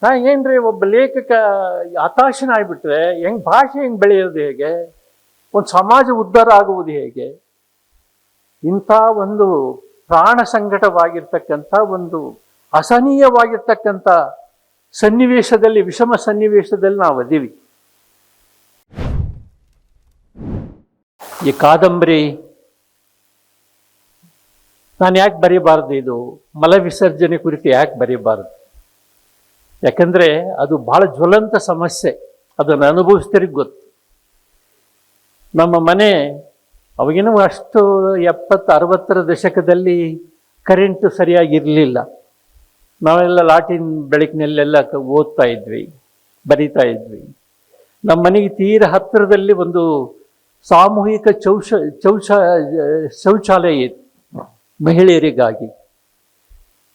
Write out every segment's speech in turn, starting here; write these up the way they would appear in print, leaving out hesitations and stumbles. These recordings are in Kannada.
ಏನ್ರಿ ಒಬ್ಬ ಲೇಖಕ ಹತಾಶನ ಆಗ್ಬಿಟ್ರೆ ಭಾಷೆ ಹೆಂಗ್ ಬೆಳೆಯೋದು ಹೇಗೆ, ಒಂದು ಸಮಾಜ ಉದ್ಧಾರ ಆಗುವುದು ಹೇಗೆ? ಇಂಥ ಒಂದು ಪ್ರಾಣ ಸಂಕಟವಾಗಿರ್ತಕ್ಕಂಥ ಒಂದು ಅಸಹನೀಯವಾಗಿರ್ತಕ್ಕಂಥ ಸನ್ನಿವೇಶದಲ್ಲಿ, ವಿಷಮ ಸನ್ನಿವೇಶದಲ್ಲಿ ನಾವು ಅದೀವಿ. ಈ ಕಾದಂಬರಿ ನಾನು ಯಾಕೆ ಬರೀಬಾರ್ದು, ಇದು ಮಲ ವಿಸರ್ಜನೆ ಕುರಿತು ಯಾಕೆ ಬರೀಬಾರ್ದು? ಯಾಕಂದರೆ ಅದು ಬಹಳ ಜ್ವಲಂತ ಸಮಸ್ಯೆ, ಅದನ್ನು ಅನುಭವಿಸ್ತಿರಿಗೆ ಗೊತ್ತು. ನಮ್ಮ ಮನೆ ಅವಾಗಿನೂ ಅಷ್ಟು 70-60ರ ದಶಕದಲ್ಲಿ ಕರೆಂಟ್ ಸರಿಯಾಗಿರಲಿಲ್ಲ. ನಾವೆಲ್ಲ ಲಾಟಿನ್ ಬೆಳಕಿನಲ್ಲೆಲ್ಲ ಓದ್ತಾ ಇದ್ವಿ, ಬರಿತಾ ಇದ್ವಿ. ನಮ್ಮ ಮನೆಗೆ ತೀರ ಹತ್ತಿರದಲ್ಲಿ ಒಂದು ಸಾಮೂಹಿಕ ಶೌಚಾಲಯ ಇತ್ತು ಮಹಿಳೆಯರಿಗಾಗಿ.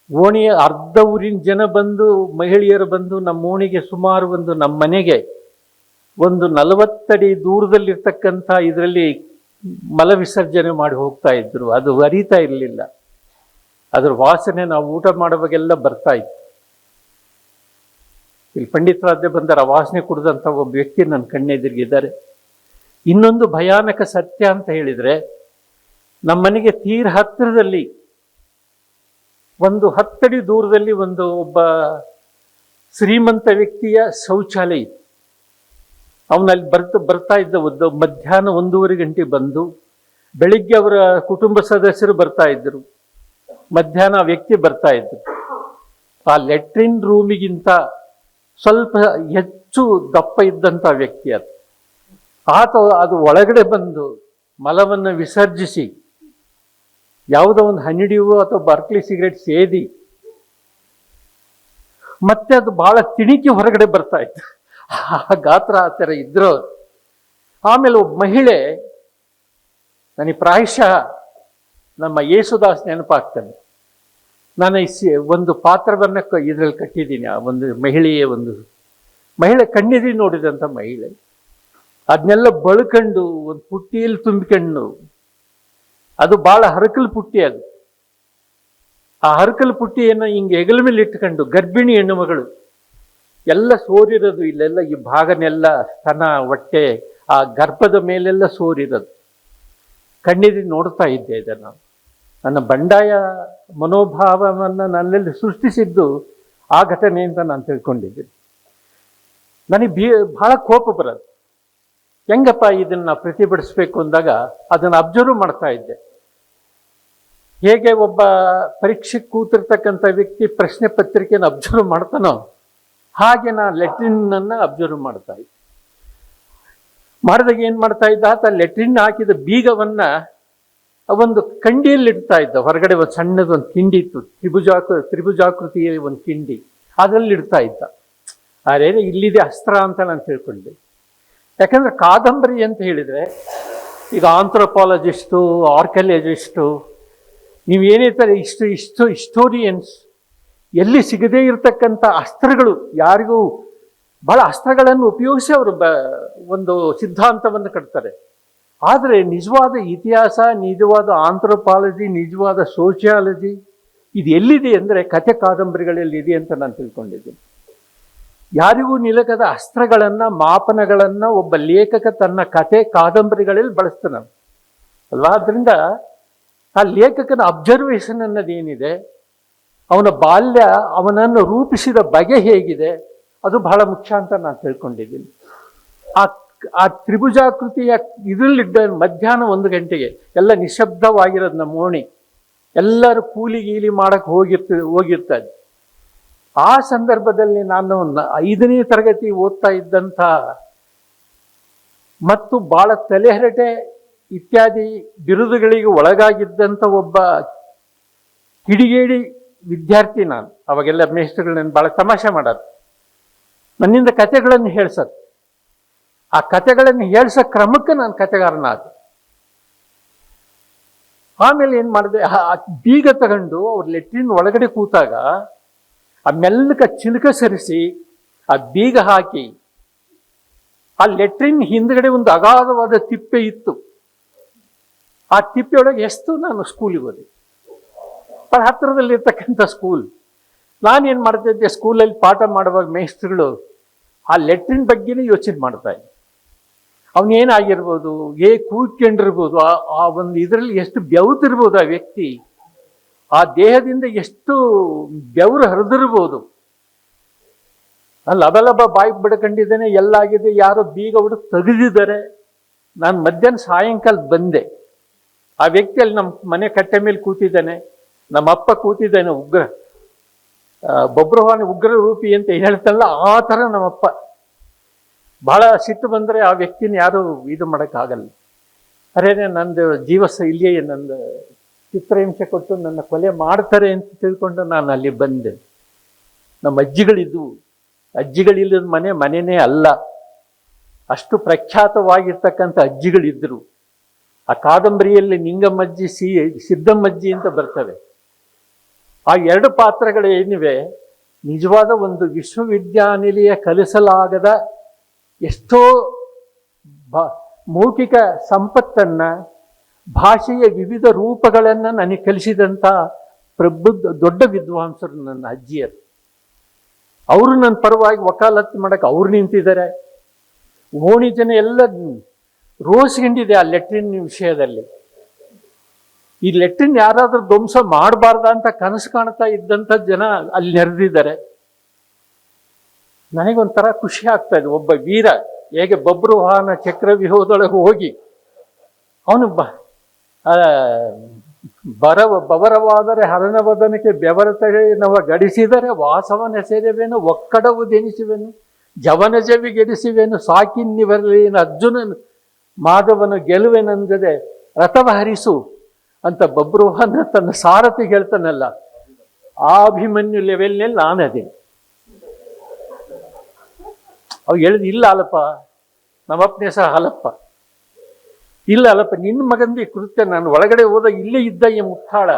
ಓಣಿಯ ಅರ್ಧ ಊರಿನ ಜನ ಬಂದು, ಮಹಿಳೆಯರು ಬಂದು ನಮ್ಮ ಓಣಿಗೆ ಸುಮಾರು ನಮ್ಮ ಮನೆಗೆ ಒಂದು 40 ಅಡಿ ದೂರದಲ್ಲಿರ್ತಕ್ಕಂಥ ಇದರಲ್ಲಿ ಮಲ ವಿಸರ್ಜನೆ ಮಾಡಿ ಹೋಗ್ತಾ ಇದ್ರು. ಅದು ಅರಿತಾ ಇರಲಿಲ್ಲ. ಅದರ ವಾಸನೆ ನಾವು ಊಟ ಮಾಡುವಾಗೆಲ್ಲ ಬರ್ತಾ ಇತ್ತು. ಇಲ್ಲಿ ಪಂಡಿತರಾದ್ಯ ಬಂದರ ವಾಸನೆ ಕುಡಿದಂಥ ಒಬ್ಬ ವ್ಯಕ್ತಿ ನನ್ನ ಕಣ್ಣೆದುರಿಗಿದ್ದಾರೆ. ಇನ್ನೊಂದು ಭಯಾನಕ ಸತ್ಯ ಅಂತ ಹೇಳಿದರೆ, ನಮ್ಮ ಮನೆಗೆ ತೀರ ಹತ್ತಿರದಲ್ಲಿ ಒಂದು 10 ಅಡಿ ದೂರದಲ್ಲಿ ಒಬ್ಬ ಶ್ರೀಮಂತ ವ್ಯಕ್ತಿಯ ಶೌಚಾಲಯ ಇತ್ತು. ಅವನಲ್ಲಿ ಬರ್ತಾ ಇದ್ದ ಮಧ್ಯಾಹ್ನ 1:30 ಗಂಟೆ ಬಂದು, ಬೆಳಿಗ್ಗೆ ಅವರ ಕುಟುಂಬ ಸದಸ್ಯರು ಬರ್ತಾ ಇದ್ದರು, ಮಧ್ಯಾಹ್ನ ಆ ವ್ಯಕ್ತಿ ಬರ್ತಾ ಇದ್ರು. ಆ ಲೆಟ್ರಿನ್ ರೂಮಿಗಿಂತ ಸ್ವಲ್ಪ ಹೆಚ್ಚು ದಪ್ಪ ಇದ್ದಂಥ ವ್ಯಕ್ತಿ ಅದು ಒಳಗಡೆ ಬಂದು ಮಲವನ್ನು ವಿಸರ್ಜಿಸಿ ಯಾವುದೋ ಒಂದು ಹನಿಡಿಯೋ ಅಥವಾ ಬರ್ಕ್ಲಿ ಸಿಗರೇಟ್ ಸೇದಿ ಮತ್ತೆ ಅದು ಬಹಳ ತಿಣಿಕಿ ಹೊರಗಡೆ ಬರ್ತಾ ಇತ್ತು. ಆ ಗಾತ್ರ ಆ ಥರ ಇದ್ರು. ಆಮೇಲೆ ಒಬ್ಬ ಮಹಿಳೆ, ನನಗೆ ಪ್ರಾಯಶಃ ನಮ್ಮ ಯೇಸುದಾಸ್ ನೆನಪಾಗ್ತಾನೆ. ನಾನು ಒಂದು ಪಾತ್ರವನ್ನು ಇದರಲ್ಲಿ ಕಟ್ಟಿದ್ದೀನಿ. ಆ ಒಂದು ಮಹಿಳೆ ಕಣ್ಣೆದುರು ನೋಡಿದಂಥ ಮಹಿಳೆ ಅದನ್ನೆಲ್ಲ ಬಳ್ಕೊಂಡು ಒಂದು ಪುಟ್ಟಿಯಲ್ಲಿ ತುಂಬಿಕೊಂಡು, ಅದು ಭಾಳ ಹರಕಲ್ ಪುಟ್ಟಿ. ಅದು ಆ ಹರಕಲ್ ಪುಟ್ಟಿಯನ್ನು ಹಿಂಗೆ ಹೆಗಲ ಮೇಲೆ ಇಟ್ಕೊಂಡು, ಗರ್ಭಿಣಿ ಹೆಣ್ಣು ಮಗಳು ಎಲ್ಲ ಸೋರಿರೋದು, ಇಲ್ಲೆಲ್ಲ ಈ ಭಾಗನೆಲ್ಲ ಸ್ತನ, ಹೊಟ್ಟೆ, ಆ ಗರ್ಭದ ಮೇಲೆಲ್ಲ ಸೋರಿರೋದು. ಕಣ್ಣೆದುರು ನೋಡ್ತಾ ಇದ್ದೆ. ಇದನ್ನು ನನ್ನ ಬಂಡಾಯ ಮನೋಭಾವವನ್ನು ನನ್ನಲ್ಲಿ ಸೃಷ್ಟಿಸಿದ್ದು ಆ ಘಟನೆ ಅಂತ ನಾನು ತಿಳ್ಕೊಂಡಿದ್ದೀನಿ. ನನಗೆ ಬಹಳ ಕೋಪ ಬರೋದು. ಹೆಂಗಪ್ಪ ಇದನ್ನು ಪ್ರತಿಭಟಿಸ್ಬೇಕು ಅಂದಾಗ ಅದನ್ನು ಅಬ್ಸರ್ವ್ ಮಾಡ್ತಾ ಇದ್ದೆ. ಹೇಗೆ ಒಬ್ಬ ಪರೀಕ್ಷೆಗೆ ಕೂತಿರ್ತಕ್ಕಂಥ ವ್ಯಕ್ತಿ ಪ್ರಶ್ನೆ ಪತ್ರಿಕೆಯನ್ನು ಅಬ್ಸರ್ವ್ ಮಾಡ್ತಾನೋ ಹಾಗೆ ನಾನು ಲೆಟ್ರಿನನ್ನು ಅಬ್ಸರ್ವ್ ಮಾಡ್ತಾ ಇದ್ದೆ. ಮಾಡಿದಾಗ ಏನು ಮಾಡ್ತಾ ಇದ್ದ, ಆತ ಲೆಟ್ರಿನ್ ಹಾಕಿದ ಬೀಗವನ್ನು ಒಂದು ಕಂಡಿಯಲ್ಲಿ ಇಡ್ತಾ ಇದ್ದ. ಹೊರಗಡೆ ಒಂದು ಸಣ್ಣದೊಂದು ಕಿಂಡಿ ಇತ್ತು, ತ್ರಿಭುಜಾಕೃತಿಯ ಒಂದು ಕಿಂಡಿ, ಅದರಲ್ಲಿ ಇಡ್ತಾ ಇದ್ದ. ಆದರೆ ಇಲ್ಲಿದೆ ಅಸ್ತ್ರ ಅಂತ ನಾನು ತಿಳ್ಕೊಂಡೆ. ಯಾಕಂದರೆ ಕಾದಂಬರಿ ಅಂತ ಹೇಳಿದರೆ, ಈಗ ಆಂಥ್ರೋಪಾಲಜಿಸ್ಟು, ಆರ್ಕಿಯಾಲಜಿಸ್ಟು, ನೀವೇನೇ ಥರ ಹಿಸ್ಟೋರಿಯನ್ಸ್ ಎಲ್ಲಿ ಸಿಗದೇ ಇರತಕ್ಕಂಥ ಅಸ್ತ್ರಗಳು, ಯಾರಿಗೂ ಭಾಳ ಅಸ್ತ್ರಗಳನ್ನು ಉಪಯೋಗಿಸಿ ಅವರು ಒಂದು ಸಿದ್ಧಾಂತವನ್ನು ಕಟ್ತಾರೆ. ಆದರೆ ನಿಜವಾದ ಇತಿಹಾಸ, ನಿಜವಾದ ಆಂಥ್ರೋಪಾಲಜಿ, ನಿಜವಾದ ಸೋಷಿಯಾಲಜಿ ಇದು ಎಲ್ಲಿದೆ ಅಂದರೆ ಕಥೆ ಕಾದಂಬರಿಗಳಲ್ಲಿ ಇದೆ ಅಂತ ನಾನು ತಿಳ್ಕೊಂಡಿದ್ದೀನಿ. ಯಾರಿಗೂ ನಿಲುಕದ ಅಸ್ತ್ರಗಳನ್ನು, ಮಾಪನಗಳನ್ನು ಒಬ್ಬ ಲೇಖಕ ತನ್ನ ಕಥೆ ಕಾದಂಬರಿಗಳಲ್ಲಿ ಬಳಸ್ತಾನೆ ಅಲ್ವಾ. ಆದ್ದರಿಂದ ಆ ಲೇಖಕನ ಅಬ್ಸರ್ವೇಷನ್ ಅನ್ನೋದೇನಿದೆ, ಅವನ ಬಾಲ್ಯ, ಅವನನ್ನು ರೂಪಿಸಿದ ಬಗೆ ಹೇಗಿದೆ, ಅದು ಬಹಳ ಮುಖ್ಯ ಅಂತ ನಾನು ತಿಳ್ಕೊಂಡಿದ್ದೀನಿ. ಆ ತ್ರಿಭುಜಾಕೃತಿಯ ಇದರಲ್ಲಿದ್ದ ಮಧ್ಯಾಹ್ನ 1 ಗಂಟೆಗೆ ಎಲ್ಲ ನಿಶಬ್ದವಾಗಿರೋದು ನಮ್ಮ ಓಣಿ, ಎಲ್ಲರೂ ಕೂಲಿ ಗೀಲಿ ಮಾಡಕ್ಕೆ ಹೋಗಿರ್ತಾರೆ. ಆ ಸಂದರ್ಭದಲ್ಲಿ ನಾನು 5ನೇ ತರಗತಿ ಓದ್ತಾ ಇದ್ದಂಥ ಮತ್ತು ಭಾಳ ತಲೆಹರಟೆ ಇತ್ಯಾದಿ ಬಿರುದುಗಳಿಗೆ ಒಳಗಾಗಿದ್ದಂಥ ಒಬ್ಬ ಕಿಡಿಗೇಡಿ ವಿದ್ಯಾರ್ಥಿ ನಾನು. ಅವಾಗೆಲ್ಲ ಮೇಷ್ಟ್ರುಗಳು ನಾನು ಭಾಳ ತಮಾಷೆ ಮಾಡೋದು, ನನ್ನಿಂದ ಕಥೆಗಳನ್ನು ಹೇಳ್ಸೋದು. ಆ ಕಥೆಗಳನ್ನು ಹೇಳ್ಸೋ ಕ್ರಮಕ್ಕೆ ನಾನು ಕಥೆಗಾರನಾದ. ಆಮೇಲೆ ಏನು ಮಾಡಿದೆ, ಆ ಬೀಗ ತಗೊಂಡು ಅವ್ರ ಲೆಟ್ರಿನ್ ಒಳಗಡೆ ಕೂತಾಗ ಆ ಮೆಲ್ಲಕ ಚಿಲಕ ಸರಿಸಿ ಆ ಬೀಗ ಹಾಕಿ, ಆ ಲೆಟ್ರಿನ್ ಹಿಂದ್ಗಡೆ ಒಂದು ಅಗಾಧವಾದ ತಿಪ್ಪೆ ಇತ್ತು. ಆ ತಿಪ್ಪೆಯೊಳಗೆ ಎಷ್ಟು ನಾನು ಸ್ಕೂಲಿಗೆ ಹೋದೆ, ಭಾಳ ಹತ್ತಿರದಲ್ಲಿರ್ತಕ್ಕಂಥ ಸ್ಕೂಲ್. ನಾನೇನು ಮಾಡ್ತಿದ್ದೆ, ಸ್ಕೂಲಲ್ಲಿ ಪಾಠ ಮಾಡುವಾಗ ಮೇಸ್ಟ್ರುಗಳು ಆ ಲೆಟ್ರಿನ್ ಬಗ್ಗೆನೇ ಯೋಚನೆ ಮಾಡ್ತಾ ಇದ್ದೆ. ಅವನೇನಾಗಿರ್ಬೋದು, ಕೂತ್ಕೊಂಡಿರ್ಬೋದು, ಆ ಒಂದು ಇದರಲ್ಲಿ ಎಷ್ಟು ಬೆವತಿರ್ಬೋದು ಆ ವ್ಯಕ್ತಿ, ಆ ದೇಹದಿಂದ ಎಷ್ಟು ಬೆವರು ಹರಿದಿರ್ಬೋದು. ಲಬಲಬ ಬಾಯಿ ಬಿಡ್ಕೊಂಡಿದ್ದೇನೆ, ಎಲ್ಲಾಗಿದೆ, ಯಾರೋ ಬೀಗ ಹೊಡೆದು ತೆಗೆದಿದ್ದಾರೆ. ನಾನು ಮಧ್ಯಾಹ್ನ ಸಾಯಂಕಾಲ ಬಂದೆ. ಆ ವ್ಯಕ್ತಿ ಅಲ್ಲಿ ನಮ್ಮ ಮನೆ ಕಟ್ಟೆ ಮೇಲೆ ಕೂತಿದ್ದಾನೆ, ನಮ್ಮಪ್ಪ ಕೂತಿದ್ದಾನೆ, ಬಬ್ರುವಾಹನ ಉಗ್ರ ರೂಪಿ ಅಂತ ಹೇಳ್ತಲ್ಲ, ಆ ಥರ ನಮ್ಮಪ್ಪ. ಬಹಳ ಸಿಟ್ಟು ಬಂದರೆ ಆ ವ್ಯಕ್ತಿನ ಯಾರು ಇದು ಮಾಡೋಕ್ಕಾಗಲ್ಲ. ಅರೇನೇ ನಂದು ಜೀವಸ ಇಲ್ಲಿಯೇ ನಂದು ಚಿತ್ರಹಿಂಸೆ ಕೊಟ್ಟು ನನ್ನ ಕೊಲೆ ಮಾಡ್ತಾರೆ ಅಂತ ತಿಳ್ಕೊಂಡು ನಾನು ಅಲ್ಲಿ ಬಂದೆ. ನಮ್ಮ ಅಜ್ಜಿಗಳಿದ್ವು, ಅಜ್ಜಿಗಳಿಲ್ಲದ ಮನೆಯೇ ಅಲ್ಲ, ಅಷ್ಟು ಪ್ರಖ್ಯಾತವಾಗಿರ್ತಕ್ಕಂಥ ಅಜ್ಜಿಗಳಿದ್ದರು. ಆ ಕಾದಂಬರಿಯಲ್ಲಿ ನಿಂಗಮ್ಮಜ್ಜಿ, ಸಿದ್ದಮ್ಮಜ್ಜಿ ಅಂತ ಬರ್ತವೆ. ಆ ಎರಡು ಪಾತ್ರಗಳು ಏನಿವೆ, ನಿಜವಾದ ಒಂದು ವಿಶ್ವವಿದ್ಯಾನಿಲಯ ಕಲಿಸಲಾಗದ ಎಷ್ಟೋ ಮೌಖಿಕ ಸಂಪತ್ತನ್ನು, ಭಾಷೆಯ ವಿವಿಧ ರೂಪಗಳನ್ನು ನನಗೆ ಕಲಿಸಿದಂಥ ದೊಡ್ಡ ವಿದ್ವಾಂಸರು ನನ್ನ ಅಜ್ಜಿಯರು. ಅವರು ನನ್ನ ಪರವಾಗಿ ವಕಾಲತ್ತು ಮಾಡೋಕ್ಕೆ ಅವ್ರು ನಿಂತಿದ್ದಾರೆ. ಓಣಿ ಜನ ಎಲ್ಲ ರೋಸ್ಕೊಂಡಿದೆ ಆ ಲೆಟ್ರಿನ್ ವಿಷಯದಲ್ಲಿ. ಈ ಲೆಟ್ರಿನ್ ಯಾರಾದರೂ ಧ್ವಂಸ ಮಾಡಬಾರ್ದ ಅಂತ ಕನಸು ಕಾಣ್ತಾ ಇದ್ದಂಥ ಜನ ಅಲ್ಲಿ ನೆರೆದಿದ್ದಾರೆ. ನನಗೊಂಥರ ಖುಷಿ ಆಗ್ತಾ ಇದೆ. ಒಬ್ಬ ವೀರ ಹೇಗೆ ಬಬ್ರುವಾಹನ ಚಕ್ರವ್ಯೂಹದೊಳಗೆ ಹೋಗಿ ಅವನು ಬವರವಾದರೆ ಹರಣವದನಕ್ಕೆ ಬೆವರತಡೆನವ ಗಡಿಸಿದರೆ ವಾಸವನೆಸೆರುವೆನು ಒಕ್ಕಡವುದೆನಿಸುವೆನು ಜವನಜವಿಗೆಡಿಸುವೆನು ಸಾಕಿನ್ನಿವರಲಿನ ಅರ್ಜುನನು ಮಾಧವನು ಗೆಲುವೆನೆಂದರೆ ರಥವ ಹರಿಸು ಅಂತ ಬಬ್ರುವಾಹನ ತನ್ನ ಸಾರಥಿ ಹೇಳ್ತಾನಲ್ಲ, ಆ ಅಭಿಮನ್ಯು ಲೆವೆಲ್ನಲ್ಲಿ ನಾನದೇ. ಅವು ಹೇಳಿದ್, ಇಲ್ಲ ಅಲ್ಲಪ್ಪ, ನಮ್ಮಪ್ಪನೇ ಸಹ ಅಲ್ಲಪ್ಪ, ಇಲ್ಲ ಅಲ್ಲಪ್ಪ, ನಿನ್ನ ಮಗಂದಿ ಕೃತ್ಯ. ನಾನು ಒಳಗಡೆ ಹೋದಾಗ ಇಲ್ಲೇ ಇದ್ದ ಈ ಮುಟ್ಟಾಳ,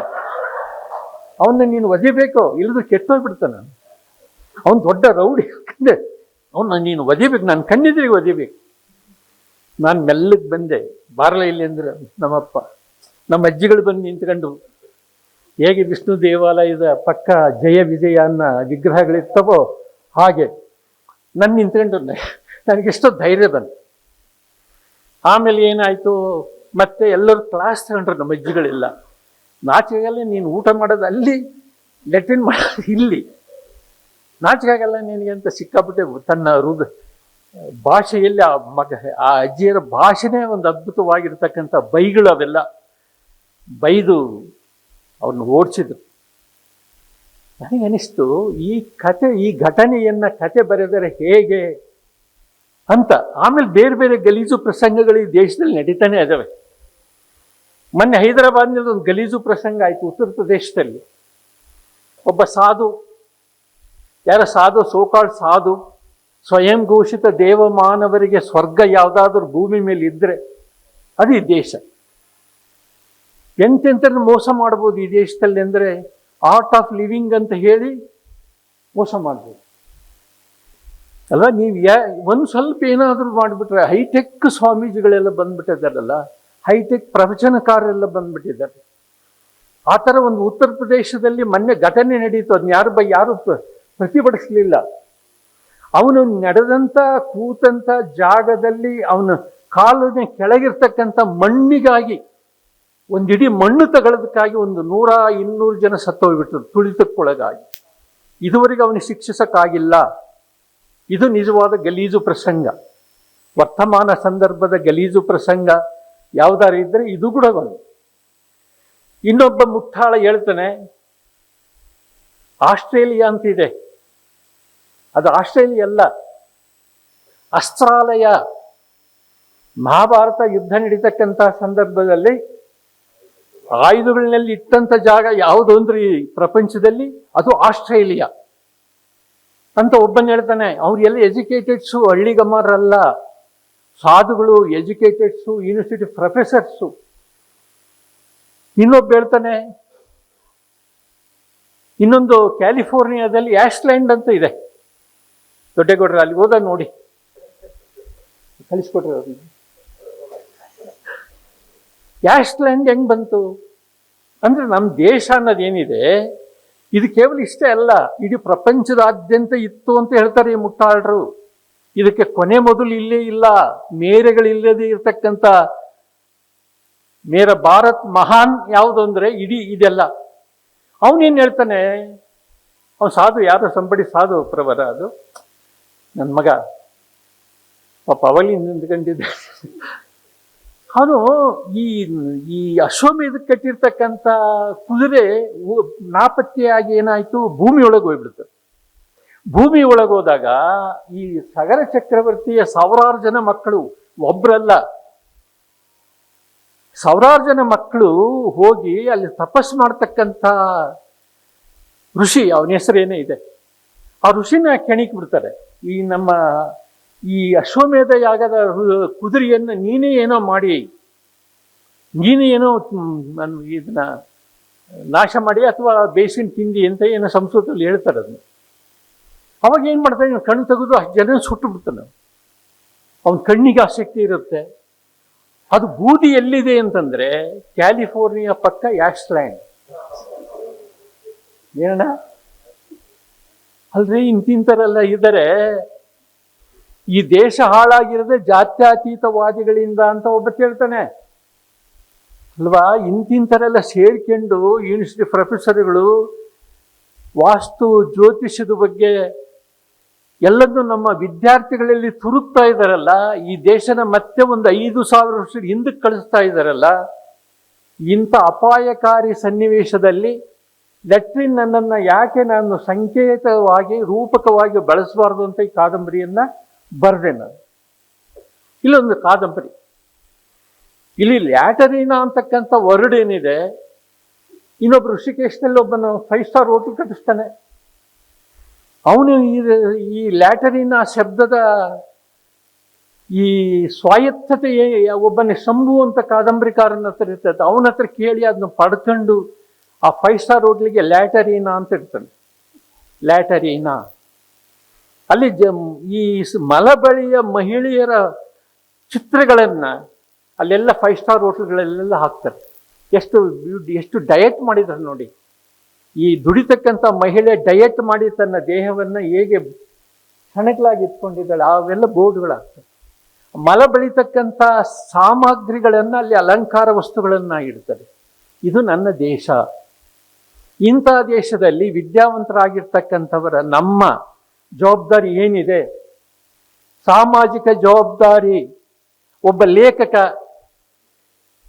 ಅವನ್ನ ನೀನು ಒದಿಬೇಕು, ಇಲ್ಲದು ಕೆಟ್ಟೋಗ್ಬಿಡ್ತಾನೆ. ಅವನು ದೊಡ್ಡ ರೌಡಿ, ಅವನ್ನ ನೀನು ಒದಿಬೇಕು, ನಾನು ಕಣ್ಣಿದ್ರಿಗೆ ಒದಿಬೇಕು. ನಾನು ಮೆಲ್ಲಗೆ ಬಂದೆ. ಬಾರಲ ಇಲ್ಲಿ ಅಂದ್ರೆ ನಮ್ಮಪ್ಪ, ನಮ್ಮ ಅಜ್ಜಿಗಳು ಬಂದು ನಿಂತ್ಕೊಂಡು, ಹೇಗೆ ವಿಷ್ಣು ದೇವಾಲಯದ ಪಕ್ಕ ಜಯ ವಿಜಯ ಅನ್ನೋ ವಿಗ್ರಹಗಳಿರ್ತವೋ ಹಾಗೆ ನನ್ನ ನಿಂತ್ಕೊಂಡು ನನಗೆಷ್ಟೋ ಧೈರ್ಯ ಬಂತು. ಆಮೇಲೆ ಏನಾಯಿತು, ಮತ್ತೆ ಎಲ್ಲರೂ ಕ್ಲಾಸ್ ತಗೊಂಡ್ರು ನಮ್ಮ ಅಜ್ಜಿಗಳೆಲ್ಲ. ನಾಚಿಕೆಗಲ್ಲ ನೀನು ಊಟ ಮಾಡೋದು ಅಲ್ಲಿ, ಲೆಟ್ರಿನ್ ಮಾಡೋದು ಇಲ್ಲಿ, ನಾಚಿಕೆಗಲ್ಲ ನಿನಗೆ ಅಂತ ಸಿಕ್ಕಾಬಿಟ್ಟೆ ತನ್ನ ಭಾಷೆಯಲ್ಲಿ ಆ ಅಜ್ಜಿಯರ ಭಾಷೆನೇ ಒಂದು ಅದ್ಭುತವಾಗಿರ್ತಕ್ಕಂಥ ಬೈಗಳು ಅವೆಲ್ಲ ಬೈದು ಅವ್ರನ್ನ ಓಡಿಸಿದ್ರು. ನನಗನಿಸ್ತು, ಈ ಘಟನೆಯನ್ನ ಕತೆ ಬರೆದರೆ ಹೇಗೆ ಅಂತ. ಆಮೇಲೆ ಬೇರೆ ಬೇರೆ ಗಲೀಜು ಪ್ರಸಂಗಗಳು ಈ ದೇಶದಲ್ಲಿ ನಡೀತಾನೆ ಇದಾವೆ. ಮೊನ್ನೆ ಹೈದರಾಬಾದ್ನಲ್ಲಿ ಒಂದು ಗಲೀಜು ಪ್ರಸಂಗ ಆಯಿತು ಉತ್ತರ ಪ್ರದೇಶದಲ್ಲಿ. ಒಬ್ಬ ಸಾಧು, ಸೋಕಾಳ್ ಸಾಧು, ಸ್ವಯಂ ಘೋಷಿತ ದೇವಮಾನವರಿಗೆ ಸ್ವರ್ಗ ಯಾವುದಾದ್ರೂ ಭೂಮಿ ಮೇಲೆ ಇದ್ದರೆ ಅದು ಈ ದೇಶ. ಎಂತೆಂಥನ್ನು ಮೋಸ ಮಾಡ್ಬೋದು ಈ ದೇಶದಲ್ಲಿ ಅಂದರೆ, ಆರ್ಟ್ ಆಫ್ ಲಿವಿಂಗ್ ಅಂತ ಹೇಳಿ ಮೋಸ ಮಾಡ್ಬೋದು ಅಲ್ವಾ. ನೀವು ಒಂದು ಸ್ವಲ್ಪ ಏನಾದರೂ ಮಾಡಿಬಿಟ್ರೆ, ಹೈಟೆಕ್ ಸ್ವಾಮೀಜಿಗಳೆಲ್ಲ ಬಂದ್ಬಿಟ್ಟಿದ್ದಾರಲ್ಲ, ಹೈಟೆಕ್ ಪ್ರವಚನಕಾರರೆಲ್ಲ ಬಂದ್ಬಿಟ್ಟಿದ್ದಾರೆ. ಆ ಥರ ಒಂದು ಉತ್ತರ ಪ್ರದೇಶದಲ್ಲಿ ಮೊನ್ನೆ ಘಟನೆ ನಡೀತು. ಅದನ್ನ ಯಾರು ಪ್ರತಿಭಟಿಸಲಿಲ್ಲ. ಅವನು ನಡೆದಂಥ ಕೂತಂಥ ಜಾಗದಲ್ಲಿ ಅವನ ಕಾಲಿನ ಕೆಳಗಿರ್ತಕ್ಕಂಥ ಮಣ್ಣಿಗಾಗಿ, ಒಂದಿಡೀ ಮಣ್ಣು ತಗೊಳ್ಳೋದಕ್ಕಾಗಿ 100-200 ಜನ ಸತ್ತೋಗ್ಬಿಟ್ರು ತುಳಿತಕ್ಕೊಳಗಾಗಿ. ಇದುವರೆಗೆ ಅವನಿಗೆ ಶಿಕ್ಷಿಸಕ್ಕಾಗಿಲ್ಲ. ಇದು ನಿಜವಾದ ಗಲೀಜು ಪ್ರಸಂಗ. ವರ್ತಮಾನ ಸಂದರ್ಭದ ಗಲೀಜು ಪ್ರಸಂಗ ಯಾವುದಾರು ಇದ್ದರೆ ಇದು ಕೂಡ ಒಂದು. ಇನ್ನೊಬ್ಬ ಮುಟ್ಟಾಳ ಹೇಳ್ತಾನೆ, ಆಸ್ಟ್ರೇಲಿಯಾ ಅಂತಿದೆ, ಅದು ಆಸ್ಟ್ರೇಲಿಯಾ ಅಲ್ಲ, ಅಸ್ತ್ರಾಲಯ. ಮಹಾಭಾರತ ಯುದ್ಧ ನಡೀತಕ್ಕಂಥ ಸಂದರ್ಭದಲ್ಲಿ ಆಯುಧಗಳನ್ನೆಲ್ಲ ಇಟ್ಟಂಥ ಜಾಗ ಯಾವುದು ಅಂದ್ರೆ ಈ ಪ್ರಪಂಚದಲ್ಲಿ ಅದು ಆಸ್ಟ್ರೇಲಿಯಾ ಅಂತ ಒಬ್ಬನ ಹೇಳ್ತಾನೆ. ಅವ್ರೆಲ್ಲ ಎಜುಕೇಟೆಡ್ಸು, ಹಳ್ಳಿಗಮ್ಮರಲ್ಲ, ಸಾಧುಗಳು, ಎಜುಕೇಟೆಡ್ಸು, ಯೂನಿವರ್ಸಿಟಿ ಪ್ರೊಫೆಸರ್ಸು. ಇನ್ನೊಬ್ಬ ಹೇಳ್ತಾನೆ, ಇನ್ನೊಂದು ಕ್ಯಾಲಿಫೋರ್ನಿಯಾದಲ್ಲಿ ಆಶ್ಲ್ಯಾಂಡ್ ಅಂತ ಇದೆ, ದೊಡ್ಡಗೌಡರು ಅಲ್ಲಿ ಹೋದ ನೋಡಿ, ಕಳಿಸ್ಕೊಟ್ರೆ ಅವ್ರಿಗೆ. ಆಶ್ಲ್ಯಾಂಡ್ ಹೆಂಗ್ ಬಂತು ಅಂದ್ರೆ, ನಮ್ಮ ದೇಶ ಅನ್ನೋದೇನಿದೆ ಇದು ಕೇವಲ ಇಷ್ಟೇ ಅಲ್ಲ, ಇಡೀ ಪ್ರಪಂಚದಾದ್ಯಂತ ಇತ್ತು ಅಂತ ಹೇಳ್ತಾರೆ ಈ ಮುಟ್ಟಾಳರು. ಇದಕ್ಕೆ ಕೊನೆ ಮೊದಲು ಇಲ್ಲೇ ಇಲ್ಲ. ಮೇರೆಗಳಿಲ್ಲದೆ ಇರತಕ್ಕಂಥ ಮೇರ ಭಾರತ್ ಮಹಾನ್ ಯಾವುದು ಅಂದರೆ ಇಡೀ ಇದೆಲ್ಲ. ಅವನೇನು ಹೇಳ್ತಾನೆ, ಅವನು ಸಾಧು, ಯಾರೋ ಸಂಬಡಿ ಸಾಧು ಪ್ರವರ, ಅದು ನನ್ನ ಮಗ ಪಾಪ ಅವಳಿ ನಿಂತ್ಕೊಂಡಿದ್ದೆ. ಅವನು ಈ ಅಶ್ವಮೇಧಕ್ಕೆ ಕಟ್ಟಿರ್ತಕ್ಕಂಥ ಕುದುರೆ ನಾಪತ್ತೆಯಾಗಿ ಏನಾಯಿತು, ಭೂಮಿಯೊಳಗೆ ಹೋಗ್ಬಿಡ್ತು. ಭೂಮಿ ಒಳಗೋದಾಗ ಈ ಸಗರ ಚಕ್ರವರ್ತಿಯ ಸಾವಿರಾರು ಜನ ಮಕ್ಕಳು, ಒಬ್ರಲ್ಲ ಸಾವಿರಾರು ಜನ ಮಕ್ಕಳು ಹೋಗಿ ಅಲ್ಲಿ ತಪಸ್ ಮಾಡ್ತಕ್ಕಂಥ ಋಷಿ, ಅವನ ಹೆಸರೇನೇ ಇದೆ, ಆ ಋಷಿನ ಕೆಣಿಕ್ ಬಿಡ್ತಾರೆ. ಈ ಅಶ್ವಮೇಧ ಯಾಗದ ಕುದುರೆಯನ್ನು ನೀನೇ ಏನೋ ಮಾಡಿ, ನೀನೇ ಏನೋ ಇದನ್ನ ನಾಶ ಮಾಡಿ ಅಥವಾ ಬೇಸಿನ ತಿಂಡಿ ಅಂತ ಏನೋ ಸಂಸ್ಕೃತದಲ್ಲಿ ಹೇಳ್ತಾರೆ. ಅದನ್ನ ಅವಾಗ ಏನು ಮಾಡ್ತಾನೆ, ಕಣ್ಣು ತೆಗೆದು ಅಷ್ಟು ಜನ ಸುಟ್ಟು ಬಿಡ್ತಾನೆ. ಅವನ ಕಣ್ಣಿಗೆ ಆಸಕ್ತಿ ಇರುತ್ತೆ. ಅದು ಬೂದಿ ಎಲ್ಲಿದೆ ಅಂತಂದ್ರೆ ಕ್ಯಾಲಿಫೋರ್ನಿಯಾ ಪಕ್ಕ ಆಶ್ಲ್ಯಾಂಡ್. ಏನಣ್ಣ ಅಲ್ರಿ, ಇಂತಿಂತರೆಲ್ಲ ಇದ್ದಾರೆ. ಈ ದೇಶ ಹಾಳಾಗಿರೋದೇ ಜಾತ್ಯತೀತವಾದಿಗಳಿಂದ ಅಂತ ಒಬ್ಬ ಹೇಳ್ತಾನೆ ಅಲ್ವಾ. ಇಂತಿಂತರೆಲ್ಲ ಸೇರ್ಕೊಂಡು ಯೂನಿವರ್ಸಿಟಿ ಪ್ರೊಫೆಸರ್ಗಳು ವಾಸ್ತು ಜ್ಯೋತಿಷದ ಬಗ್ಗೆ ಎಲ್ಲದನ್ನು ನಮ್ಮ ವಿದ್ಯಾರ್ಥಿಗಳಲ್ಲಿ ತುರುಕ್ತಾ ಇದ್ದಾರಲ್ಲ, ಈ ದೇಶನ ಮತ್ತೆ ಒಂದು 5,000 ವರ್ಷ ಹಿಂದಕ್ಕೆ ಕಳಿಸ್ತಾ ಇದ್ದಾರಲ್ಲ. ಇಂಥ ಅಪಾಯಕಾರಿ ಸನ್ನಿವೇಶದಲ್ಲಿ ಲೆಟ್ರಿನ್ ನನ್ನನ್ನು ಯಾಕೆ ನಾನು ಸಂಕೇತವಾಗಿ ರೂಪಕವಾಗಿ ಬಳಸಬಾರ್ದು ಅಂತ ಈ ಕಾದಂಬರಿಯನ್ನ ಬರೆದೆ ನಾನು. ಇಲ್ಲೊಂದು ಕಾದಂಬರಿ, ಇಲ್ಲಿ ಲ್ಯಾಟರಿನಾ ಅಂತಕ್ಕಂಥ ವರ್ಡ್ ಏನಿದೆ, ಇನ್ನೊಬ್ಬ ಋಷಿಕೇಶ್ನಲ್ಲಿ ಒಬ್ಬನು 5 ಸ್ಟಾರ್ ಹೋಟೆಲ್ ಕಟ್ಟಿಸ್ತಾನೆ. ಅವನು ಈ ಲ್ಯಾಟರಿನಾ ಶಬ್ದದ ಈ ಸ್ವಾಯತ್ತತೆ ಒಬ್ಬನೇ ಶಂಭು ಅಂತ ಕಾದಂಬರಿಕಾರನ ಹತ್ರ ಇರ್ತದೆ. ಅವನ ಹತ್ರ ಕೇಳಿ ಅದನ್ನ ಪಡ್ಕೊಂಡು ಆ 5 ಸ್ಟಾರ್ ಹೋಟ್ಲಿಗೆ ಲ್ಯಾಟರಿನಾ ಅಂತ ಇರ್ತಾನೆ. ಲ್ಯಾಟರಿನಾ ಅಲ್ಲಿ ಈ ಮಲಬಳಿಯ ಮಹಿಳೆಯರ ಚಿತ್ರಗಳನ್ನ ಅಲ್ಲೆಲ್ಲ 5 ಸ್ಟಾರ್ ಹೋಟೆಲ್ಗಳಲ್ಲೆಲ್ಲ ಹಾಕ್ತಾರೆ. ಎಷ್ಟು ಡಯಟ್ ಮಾಡಿದ್ದಾರೆ ನೋಡಿ. ಈ ದುಡಿತಕ್ಕಂಥ ಮಹಿಳೆ ಡಯಟ್ ಮಾಡಿ ತನ್ನ ದೇಹವನ್ನು ಹೇಗೆ ಸಣಕಲಾಗಿ ಇಟ್ಕೊಂಡಿದ್ದಾಳೆ, ಅವೆಲ್ಲ ಬೋರ್ಡ್ಗಳಾಗ್ತವೆ. ಮಲ ಬೆಳೀತಕ್ಕಂಥ ಸಾಮಗ್ರಿಗಳನ್ನು ಅಲ್ಲಿ ಅಲಂಕಾರ ವಸ್ತುಗಳನ್ನು ಇಡ್ತಾರೆ. ಇದು ನನ್ನ ದೇಶ. ಇಂಥ ದೇಶದಲ್ಲಿ ವಿದ್ಯಾವಂತರಾಗಿರ್ತಕ್ಕಂಥವರ ನಮ್ಮ ಜವಾಬ್ದಾರಿ ಏನಿದೆ, ಸಾಮಾಜಿಕ ಜವಾಬ್ದಾರಿ. ಒಬ್ಬ ಲೇಖಕ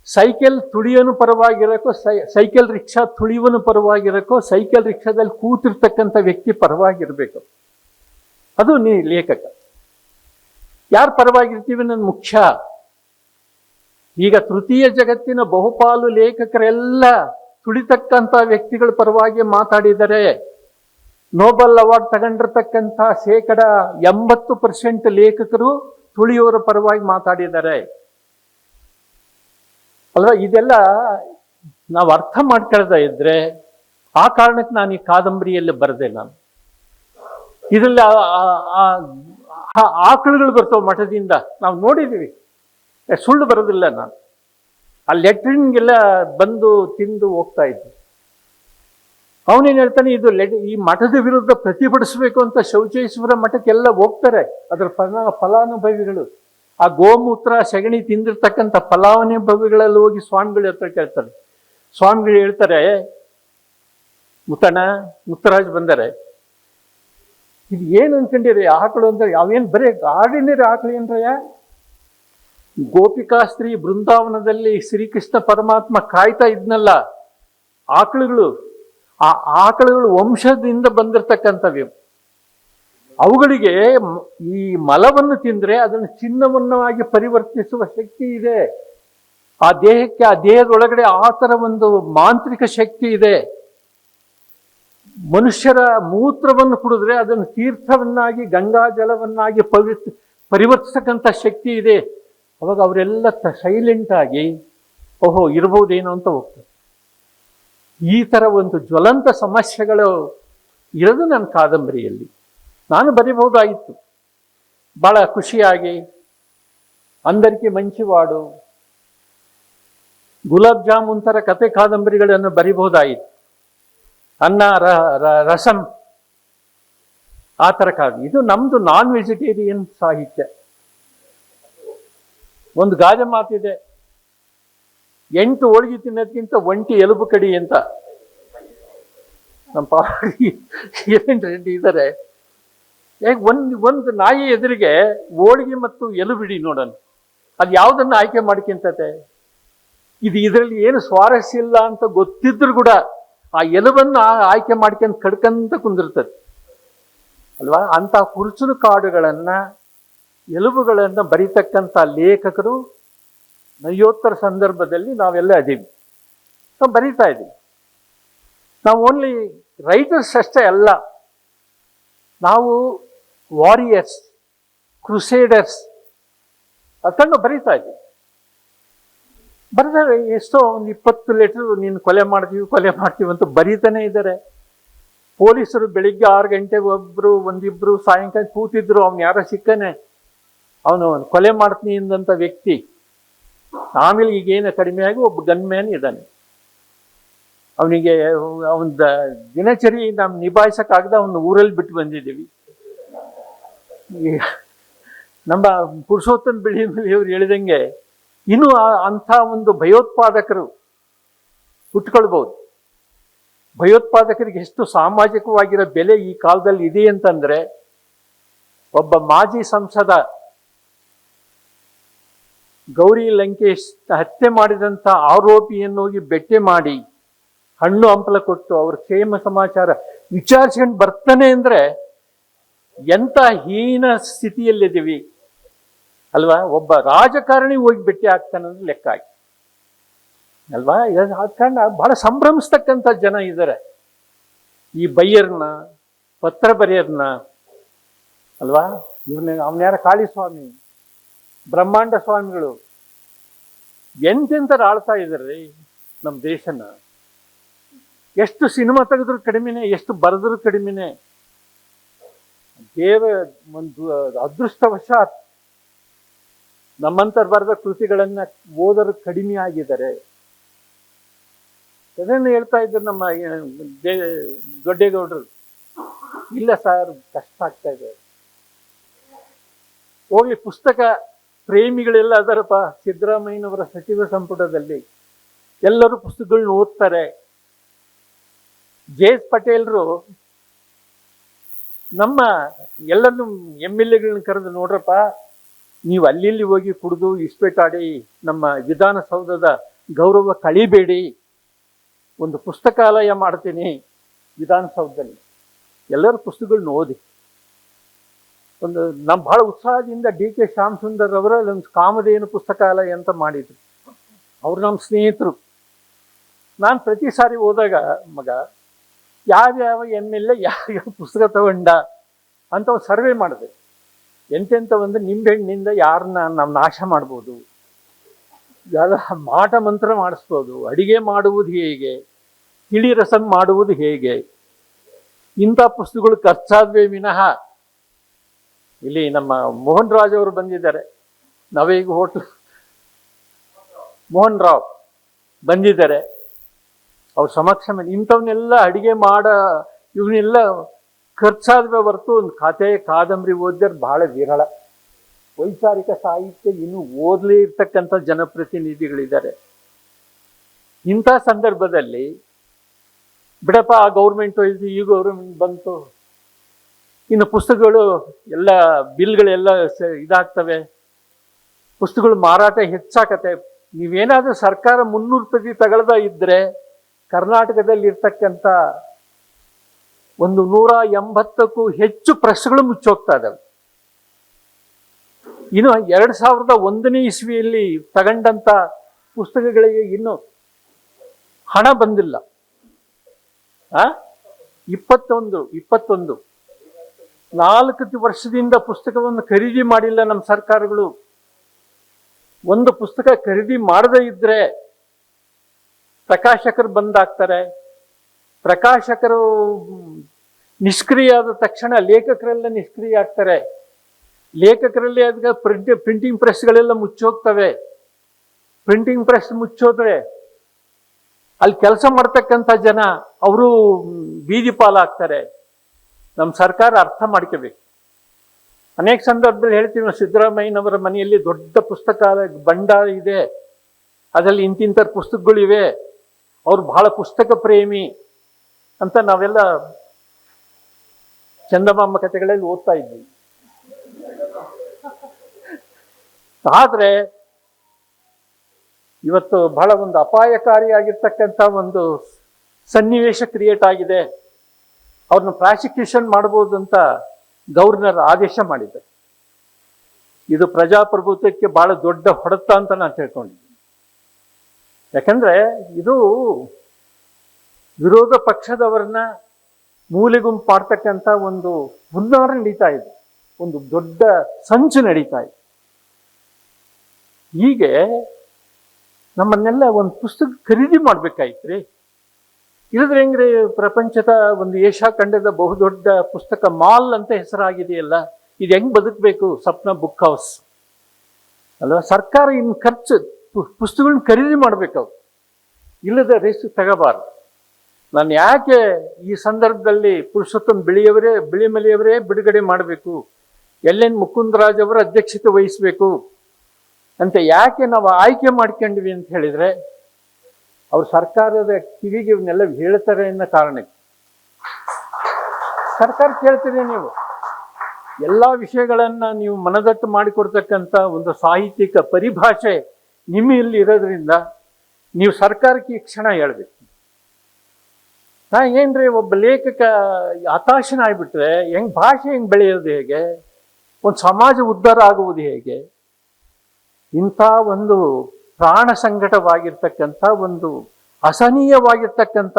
ಸೈಕಲ್ ತುಳಿಯೋನು ಪರವಾಗಿರಕ್ಕೋ, ಸೈಕಲ್ ರಿಕ್ಷಾ ತುಳಿಯೋನು ಪರವಾಗಿರಕ್ಕೋ, ಸೈಕಲ್ ರಿಕ್ಷಾದಲ್ಲಿ ಕೂತಿರ್ತಕ್ಕಂಥ ವ್ಯಕ್ತಿ ಪರವಾಗಿರ್ಬೇಕು. ಅದು ನೀ ಲೇಖಕ. ಯಾರು ಪರವಾಗಿರ್ತೀವಿ ನನ್ನ ಮುಖ್ಯ. ಈಗ ತೃತೀಯ ಜಗತ್ತಿನ ಬಹುಪಾಲು ಲೇಖಕರೆಲ್ಲ ತುಳಿತಕ್ಕಂಥ ವ್ಯಕ್ತಿಗಳ ಪರವಾಗಿ ಮಾತಾಡಿದರೆ. ನೋಬೆಲ್ ಅವಾರ್ಡ್ ತಗೊಂಡಿರ್ತಕ್ಕಂಥ 80% ಲೇಖಕರು ತುಳಿಯೋರ ಪರವಾಗಿ ಮಾತಾಡಿದ್ದಾರೆ ಅಲ್ವಾ. ಇದೆಲ್ಲ ನಾವು ಅರ್ಥ ಮಾಡ್ಕೊಳ್ತಾ ಇದ್ರೆ, ಆ ಕಾರಣಕ್ಕೆ ನಾನು ಈ ಕಾದಂಬರಿಯಲ್ಲಿ ಬರೆದೆ. ನಾನು ಇದರಲ್ಲಿ ಆಕಳುಗಳು ಬರ್ತವೆ ಮಠದಿಂದ, ನಾವು ನೋಡಿದ್ದೀವಿ, ಸುಳ್ಳು ಬರೋದಿಲ್ಲ. ನಾನು ಆ ಲೆಟ್ರಿನ್ಗೆಲ್ಲ ಬಂದು ತಿಂದು ಹೋಗ್ತಾ ಇದ್ದೆ. ಅವನೇನು ಹೇಳ್ತಾನೆ, ಇದು ಈ ಮಠದ ವಿರುದ್ಧ ಪ್ರತಿಭಟಿಸಬೇಕು ಅಂತ ಶೌಚೇಶ್ವರ ಮಠಕ್ಕೆಲ್ಲ ಹೋಗ್ತಾರೆ. ಅದರ ಫಲಾನುಭವಿಗಳು ಆ ಗೋಮೂತ್ರ ಸಗಣಿ ತಿಂದಿರ್ತಕ್ಕಂಥ ಫಲಾನುಭವಿಗಳಲ್ಲಿ ಹೋಗಿ ಸ್ವಾಮಿಗಳ ಹತ್ರ ಕೇಳ್ತಾರೆ. ಸ್ವಾಮಿಗಳು ಹೇಳ್ತಾರೆ, ಮುತ್ತರಾಜ್ ಬಂದರೆ, ಇದು ಏನು ಅನ್ಕೊಂಡಿರಿ ಆಕಳು ಅಂದ್ರೆ, ಅವೇನು ಬರೀ ಆರ್ಡಿನರಿ ಆಕಳು ಏನ್ರಯ್ಯ. ಗೋಪಿಕಾಸ್ತ್ರೀ ಬೃಂದಾವನದಲ್ಲಿ ಶ್ರೀಕೃಷ್ಣ ಪರಮಾತ್ಮ ಕಾಯ್ತಾ ಇದ್ನಲ್ಲ, ಆಕಳುಗಳು, ಆ ಆಕಳುಗಳು ವಂಶದಿಂದ ಬಂದಿರತಕ್ಕಂಥವು. ಅವುಗಳಿಗೆ ಈ ಮಲವನ್ನು ತಿಂದ್ರೆ ಅದನ್ನು ಚಿನ್ನವನ್ನಾಗಿ ಪರಿವರ್ತಿಸುವ ಶಕ್ತಿ ಇದೆ ಆ ದೇಹಕ್ಕೆ. ಆ ದೇಹದೊಳಗಡೆ ಆ ಥರ ಒಂದು ಮಾಂತ್ರಿಕ ಶಕ್ತಿ ಇದೆ. ಮನುಷ್ಯರ ಮೂತ್ರವನ್ನು ಕುಡಿದ್ರೆ ಅದನ್ನು ತೀರ್ಥವನ್ನಾಗಿ, ಗಂಗಾ ಜಲವನ್ನಾಗಿ ಪರಿವರ್ತಿಸತಕ್ಕಂಥ ಶಕ್ತಿ ಇದೆ. ಅವಾಗ ಅವರೆಲ್ಲ ಸೈಲೆಂಟ್ ಆಗಿ ಓಹೋ ಇರ್ಬೋದೇನೋ ಅಂತ ಹೋಗ್ತಾರೆ. ಈ ಥರ ಒಂದು ಜ್ವಲಂತ ಸಮಸ್ಯೆಗಳು ಇರೋದು ನನ್ನ ಕಾದಂಬರಿಯಲ್ಲಿ. ನಾನು ಬರಿಬಹುದಾಗಿತ್ತು ಭಾಳ ಖುಷಿಯಾಗಿ. ಅಂದರಿಕೆ ಮಂಚಿವಾಡು, ಗುಲಾಬ್ ಜಾಮೂನ್ ಥರ ಕತೆ ಕಾದಂಬರಿಗಳನ್ನು ಬರಿಬಹುದಾಯಿತು. ಅನ್ನ ರಸಂ ಆ ಥರ ಕಾವ್ಯ. ಇದು ನಮ್ದು ನಾನ್ ವೆಜಿಟೇರಿಯನ್ ಸಾಹಿತ್ಯ. ಒಂದು ಗಾದೆ ಮಾತಿದೆ, 8 ಹೋಳಿಗೆ ತಿನ್ನೋದಕ್ಕಿಂತ 1 ಎಲುಬು ಕಡಿ ಅಂತ. ನಮ್ಮ ಪಾಡಿ ರೆಡ್ಡಿ ಇದ್ದಾರೆ. ಹೇಗೆ ಒಂದು ನಾಯಿ ಎದುರಿಗೆ ಹೋಳಿಗೆ ಮತ್ತು ಎಲುಬಿಡಿ ನೋಡೋಣ, ಅದು ಯಾವುದನ್ನು ಆಯ್ಕೆ ಮಾಡ್ಕೊಂತತೆ. ಇದರಲ್ಲಿ ಏನು ಸ್ವಾರಸ್ಯ ಇಲ್ಲ ಅಂತ ಗೊತ್ತಿದ್ರು ಕೂಡ ಆ ಎಲುಬನ್ನು ಆಯ್ಕೆ ಮಾಡ್ಕೊಂಡು ಕಡ್ಕಂತ ಕುಂದಿರ್ತದೆ ಅಲ್ವಾ. ಅಂತ ಕುರುಚಲು ಕಾಡುಗಳನ್ನ, ಎಲುಬುಗಳನ್ನು ಬರೀತಕ್ಕಂಥ ಲೇಖಕರು ನಯೋತ್ತರ ಸಂದರ್ಭದಲ್ಲಿ ನಾವೆಲ್ಲ ಅದೀವಿ, ನಾವು ಬರೀತಾ ಇದ್ದೀವಿ. ನಾವು ಓನ್ಲಿ ರೈಟರ್ಸ್ ಅಷ್ಟೇ ಅಲ್ಲ, ನಾವು ವಾರಿಯರ್ಸ್, ಕ್ರುಸೇಡರ್ಸ್ ಅದನ್ನು ಬರೀತಾ ಇದ್ದೀವಿ. ಬರೆದರೆ ಎಷ್ಟೋ ಒಂದು 20 ಲೆಟರ್ ನೀನು ಕೊಲೆ ಮಾಡ್ತೀವಿ ಅಂತ ಬರೀತಾನೆ ಇದ್ದಾರೆ. ಪೊಲೀಸರು ಬೆಳಿಗ್ಗೆ 6 ಗಂಟೆಗೆ ಒಂದಿಬ್ರು ಸಾಯಂಕಾಲ ಕೂತಿದ್ರು, ಅವ್ನು ಯಾರೋ ಸಿಕ್ಕನೆ, ಅವನು ಕೊಲೆ ಮಾಡ್ತೀನಿ ಎಂದಂಥ ವ್ಯಕ್ತಿ. ಆಮೇಲೆ ಈಗೇನು ಕಡಿಮೆ ಆಗಿ ಒಬ್ಬ ಗನ್ಮ್ಯಾನ್ ಇದ್ದಾನೆ. ಅವನಿಗೆ ಅವನ ದಿನಚರಿ ನಾವು ನಿಭಾಯಿಸೋಕ್ಕಾಗದ ಅವನು ಊರಲ್ಲಿ ಬಿಟ್ಟು ಬಂದಿದ್ದೀವಿ. ನಮ್ಮ ಪುರುಷೋತ್ತಮ ಬಿಳಿಮಲೆಯವರು ಹೇಳಿದಂಗೆ ಇನ್ನೂ ಅಂಥ ಒಂದು ಭಯೋತ್ಪಾದಕರು ಹುಟ್ಕೊಳ್ಬೋದು. ಭಯೋತ್ಪಾದಕರಿಗೆ ಎಷ್ಟು ಸಾಮಾಜಿಕವಾಗಿರೋ ಬೆಲೆ ಈ ಕಾಲದಲ್ಲಿ ಇದೆ ಅಂತಂದ್ರೆ, ಒಬ್ಬ ಮಾಜಿ ಸಂಸದ ಗೌರಿ ಲಂಕೇಶ್ ಹತ್ಯೆ ಮಾಡಿದಂಥ ಆರೋಪಿಯನ್ನು ಹೋಗಿ ಭೇಟಿ ಮಾಡಿ ಹಣ್ಣು ಹಂಪಲ ಕೊಟ್ಟು ಅವ್ರ ಕ್ಷೇಮ ಸಮಾಚಾರ ವಿಚಾರಿಸ್ಕೊಂಡು ಬರ್ತಾನೆ ಅಂದ್ರೆ ಎಂಥ ಹೀನ ಸ್ಥಿತಿಯಲ್ಲಿದ್ದೀವಿ ಅಲ್ವಾ. ಒಬ್ಬ ರಾಜಕಾರಣಿ ಹೋಗಿ ಭೇಟಿ ಆಗ್ತಾನೆ ಅಂದ್ರೆ ಲೆಕ್ಕ ಆಗಿ ಅಲ್ವಾ. ಆದ ಕಾರಣ ಬಹಳ ಸಂಭ್ರಮಿಸ್ತಕ್ಕಂಥ ಜನ ಇದ್ದಾರೆ. ಈ ಬಯ್ಯರ್ನ, ಪತ್ರ ಬರೆಯರ್ನ ಅಲ್ವಾ, ಅವನ್ಯಾರ ಕಾಳಿಸ್ವಾಮಿ, ಬ್ರಹ್ಮಾಂಡ ಸ್ವಾಮಿಗಳು ಎಂತೆಂಥರು ಆಳ್ತಾ ಇದ್ದಾರೆ ನಮ್ಮ ದೇಶನ. ಎಷ್ಟು ಸಿನಿಮಾ ತೆಗೆದ್ರು ಕಡಿಮೆನೆ, ಎಷ್ಟು ಬರೆದ್ರು ಕಡಿಮೆನೆ. ಒಂದು ಅದೃಷ್ಟವಶಾತ್ ನಮ್ಮಂತರ ಬರೆದ ಕೃತಿಗಳನ್ನ ಓದರು ಕಡಿಮೆ ಆಗಿದ್ದಾರೆ. ಅದನ್ನು ಹೇಳ್ತಾ ಇದ್ರು ನಮ್ಮ ದೊಡ್ಡೇಗೌಡರು, ಇಲ್ಲ ಸರ್ ಕಷ್ಟ ಆಗ್ತಾ ಇದೆ. ಹೋಗ್ಲಿ, ಪುಸ್ತಕ ಪ್ರೇಮಿಗಳೆಲ್ಲ ಅದರಪ್ಪ. ಸಿದ್ದರಾಮಯ್ಯನವರ ಸಚಿವ ಸಂಪುಟದಲ್ಲಿ ಎಲ್ಲರೂ ಪುಸ್ತಕಗಳನ್ನ ಓದ್ತಾರೆ. ಜೆ ಎಸ್ ಪಟೇಲ್ರು ನಮ್ಮ ಎಲ್ಲರನ್ನು MLAಗಳನ್ನ ಕರೆದು, ನೋಡ್ರಪ್ಪ ನೀವು ಅಲ್ಲಿ ಹೋಗಿ ಕುಡಿದು ಇಸ್ಪೇಟಾಡಿ ನಮ್ಮ ವಿಧಾನಸೌಧದ ಗೌರವ ಕಳಿಬೇಡಿ, ಒಂದು ಪುಸ್ತಕಾಲಯ ಮಾಡ್ತೀನಿ ವಿಧಾನಸೌಧದಲ್ಲಿ, ಎಲ್ಲರೂ ಪುಸ್ತಕಗಳನ್ನ ಓದಿ. ಒಂದು ನಮ್ಮ ಬಹಳ ಉತ್ಸಾಹದಿಂದ DK ಶ್ಯಾಮಸುಂದರ್ ಅವರ ಒಂದು ಕಾಮಧೇನು ಪುಸ್ತಕಾಲಯ ಅಂತ ಮಾಡಿದ್ರು. ಅವ್ರು ನಮ್ಮ ಸ್ನೇಹಿತರು. ನಾನು ಪ್ರತಿ ಸಾರಿ ಹೋದಾಗ ಮಗ ಯಾವ್ಯಾವ MLA ಯಾವ್ಯಾವ ಪುಸ್ತಕ ತಗೊಂಡ ಅಂತ ಒಂದು ಸರ್ವೆ ಮಾಡಿದೆ. ಎಂತೆಂಥ ಒಂದು ನಿಂಬೆಹಣ್ಣಿಂದ ಯಾರನ್ನ ನಾವು ನಾಶ ಮಾಡ್ಬೋದು, ಯಾವ ಮಾಟ ಮಂತ್ರ ಮಾಡಿಸ್ಬೋದು, ಅಡಿಗೆ ಮಾಡುವುದು ಹೇಗೆ, ತಿಳಿ ರಸಂ ಮಾಡುವುದು ಹೇಗೆ, ಇಂಥ ಪುಸ್ತಕಗಳು ಖರ್ಚಾದ್ವೇ ವಿನಃ. ಇಲ್ಲಿ ನಮ್ಮ ಮೋಹನ್ ರಾಜ್ ಅವರು ಬಂದಿದ್ದಾರೆ, ನಾವೀಗ ಹೋಟ್ಲ್ ಮೋಹನ್ ರಾವ್ ಬಂದಿದ್ದಾರೆ. ಅವ್ರ ಸಮಕ್ಷ ಇಂಥವನ್ನೆಲ್ಲ ಅಡಿಗೆ ಇವನ್ನೆಲ್ಲ ಖರ್ಚಾದ್ವೇ ಹೊರತು ಒಂದು ಕಥೆ ಕಾದಂಬರಿ ಓದಿದ್ರೆ ಬಹಳ ವಿರಳ. ವೈಚಾರಿಕ ಸಾಹಿತ್ಯ ಇನ್ನೂ ಓದಲೇ ಇರ್ತಕ್ಕಂಥ ಜನಪ್ರತಿನಿಧಿಗಳಿದ್ದಾರೆ. ಇಂಥ ಸಂದರ್ಭದಲ್ಲಿ ಬಿಡಪ್ಪ, ಆ ಗೌರ್ಮೆಂಟು ಇದು, ಈ ಗೌರ್ಮೆಂಟ್ ಬಂತು, ಇನ್ನು ಪುಸ್ತಕಗಳು ಎಲ್ಲ ಬಿಲ್ಗಳೆಲ್ಲ ಇದಾಗ್ತವೆ, ಪುಸ್ತಕಗಳು ಮಾರಾಟ ಹೆಚ್ಚಾಕತ್ತೆ. ನೀವೇನಾದ್ರೂ ಸರ್ಕಾರ 300 ಪ್ರತಿ ತಗೊಳ್ದ ಇದ್ರೆ ಕರ್ನಾಟಕದಲ್ಲಿ ಇರ್ತಕ್ಕಂಥ ಒಂದು 180ಕ್ಕೂ ಹೆಚ್ಚು ಪ್ರೆಸ್ಗಳು ಮುಚ್ಚೋಗ್ತಾ ಇದ್ದಾವೆ. ಇನ್ನು 2001ನೇ ಇಸ್ವಿಯಲ್ಲಿ ತಗೊಂಡಂತ ಪುಸ್ತಕಗಳಿಗೆ ಇನ್ನು ಹಣ ಬಂದಿಲ್ಲ. 21 4 ವರ್ಷದಿಂದ ಪುಸ್ತಕವನ್ನು ಖರೀದಿ ಮಾಡಿಲ್ಲ ನಮ್ಮ ಸರ್ಕಾರಗಳು. ಒಂದು ಪುಸ್ತಕ ಖರೀದಿ ಮಾಡದೇ ಇದ್ರೆ ಪ್ರಕಾಶಕರು ಬಂದಾಗ್ತಾರೆ. ಪ್ರಕಾಶಕರು ನಿಷ್ಕ್ರಿಯ ಆದ ತಕ್ಷಣ ಲೇಖಕರೆಲ್ಲ ನಿಷ್ಕ್ರಿಯ ಆಗ್ತಾರೆ. ಲೇಖಕರಲ್ಲಿ ಅದಕ್ಕೆ ಪ್ರಿಂಟಿಂಗ್ ಪ್ರೆಸ್ಗಳೆಲ್ಲ ಮುಚ್ಚೋಗ್ತವೆ. ಪ್ರಿಂಟಿಂಗ್ ಪ್ರೆಸ್ ಮುಚ್ಚೋದ್ರೆ ಅಲ್ಲಿ ಕೆಲಸ ಮಾಡ್ತಕ್ಕಂಥ ಜನ ಅವರು ಬೀದಿ ಪಾಲಾಗ್ತಾರೆ. ನಮ್ಮ ಸರ್ಕಾರ ಅರ್ಥ ಮಾಡ್ಕೋಬೇಕು. ಅನೇಕ ಸಂದರ್ಭದಲ್ಲಿ ಹೇಳ್ತೀವಿ, ನಾವು ಸಿದ್ದರಾಮಯ್ಯನವರ ಮನೆಯಲ್ಲಿ ದೊಡ್ಡ ಪುಸ್ತಕ ಭಂಡಾರ ಇದೆ, ಅದರಲ್ಲಿ ಇಂತಿಂಥ ಪುಸ್ತಕಗಳಿವೆ, ಅವ್ರು ಬಹಳ ಪುಸ್ತಕ ಪ್ರೇಮಿ ಅಂತ ನಾವೆಲ್ಲ ಚಂದಮಾಮ ಕಥೆಗಳಲ್ಲಿ ಓದ್ತಾ ಇದ್ವಿ. ಆದ್ರೆ ಇವತ್ತು ಬಹಳ ಒಂದು ಅಪಾಯಕಾರಿಯಾಗಿರ್ತಕ್ಕಂಥ ಒಂದು ಸನ್ನಿವೇಶ ಕ್ರಿಯೇಟ್ ಆಗಿದೆ. ಅವ್ರನ್ನ ಪ್ರಾಸಿಕ್ಯೂಷನ್ ಮಾಡ್ಬೋದು ಅಂತ ಗವರ್ನರ್ ಆದೇಶ ಮಾಡಿದ್ದಾರೆ. ಇದು ಪ್ರಜಾಪ್ರಭುತ್ವಕ್ಕೆ ಬಹಳ ದೊಡ್ಡ ಹೊಡೆತ ಅಂತ ನಾನು ತಿಳ್ಕೊಂಡಿದ್ದೀನಿ. ಯಾಕಂದ್ರೆ ಇದು ವಿರೋಧ ಪಕ್ಷದವರನ್ನ ಮೂಲೆಗುಂಪು ಮಾಡ್ತಕ್ಕಂಥ ಒಂದು ಹುನ್ನಾರ ನಡೀತಾ ಇದೆ, ಒಂದು ದೊಡ್ಡ ಸಂಚು ನಡೀತಾ ಇದೆ. ಹೀಗೆ ನಮ್ಮನ್ನೆಲ್ಲ ಒಂದು ಪುಸ್ತಕ ಖರೀದಿ ಮಾಡ್ಬೇಕಾಯ್ತ್ರಿ. ಇಲ್ಲದ್ರೆ ಹೆಂಗ್ರಿ? ಪ್ರಪಂಚದ ಒಂದು ಏಷ್ಯಾ ಖಂಡದ ಬಹುದೊಡ್ಡ ಪುಸ್ತಕ ಮಾಲ್ ಅಂತ ಹೆಸರಾಗಿದೆಯಲ್ಲ, ಇದು ಹೆಂಗ್ ಬದುಕಬೇಕು? ಸಪ್ನ ಬುಕ್ ಹೌಸ್ ಅಲ್ವಾ? ಸರ್ಕಾರ ಇನ್ನು ಖರ್ಚು ಪುಸ್ತಕಗಳನ್ನ ಖರೀದಿ ಮಾಡ್ಬೇಕು, ಇಲ್ಲದ ರಿಸ್ಕ್ ತಗೋಬಾರ್ದು. ನಾನು ಯಾಕೆ ಈ ಸಂದರ್ಭದಲ್ಲಿ ಪುರುಷೋತ್ತಮ್ ಬಿಳಿಮಲೆಯವರೇ ಬಿಡುಗಡೆ ಮಾಡಬೇಕು, ಎಲ್.ಎನ್. ಮುಕುಂದರಾಜ್ ಅವರ ಅಧ್ಯಕ್ಷತೆ ವಹಿಸಬೇಕು ಅಂತ ಯಾಕೆ ನಾವು ಆಯ್ಕೆ ಮಾಡ್ಕೊಂಡ್ವಿ ಅಂತ ಹೇಳಿದ್ರೆ, ಅವ್ರು ಸರ್ಕಾರದ ಕಿವಿಗೆ ಇವನ್ನೆಲ್ಲ ಹೇಳ್ತಾರೆ ಅನ್ನೋ ಕಾರಣಕ್ಕೆ. ಸರ್ಕಾರ ಕೇಳ್ತೀರಿ, ನೀವು ಎಲ್ಲ ವಿಷಯಗಳನ್ನ ನೀವು ಮನದಟ್ಟು ಮಾಡಿಕೊಡ್ತಕ್ಕಂಥ ಒಂದು ಸಾಹಿತ್ಯಿಕ ಪರಿಭಾಷೆ ನಿಮ್ಮಲ್ಲಿ ಇರೋದ್ರಿಂದ ನೀವು ಸರ್ಕಾರಕ್ಕೆ ಈ ಕ್ಷಣ ಹೇಳ್ಬೇಕು. ನಾ ಏನ್ರಿ, ಒಬ್ಬ ಲೇಖಕ ಹತಾಶನ ಆಗ್ಬಿಟ್ರೆ ಭಾಷೆ ಹೆಂಗ್ ಬೆಳೆಯೋದು ಹೇಗೆ? ಒಂದು ಸಮಾಜ ಉದ್ಧಾರ ಆಗುವುದು ಹೇಗೆ? ಇಂಥ ಒಂದು ಪ್ರಾಣ ಸಂಕಟವಾಗಿರ್ತಕ್ಕಂಥ ಒಂದು ಅಸಹನೀಯವಾಗಿರ್ತಕ್ಕಂಥ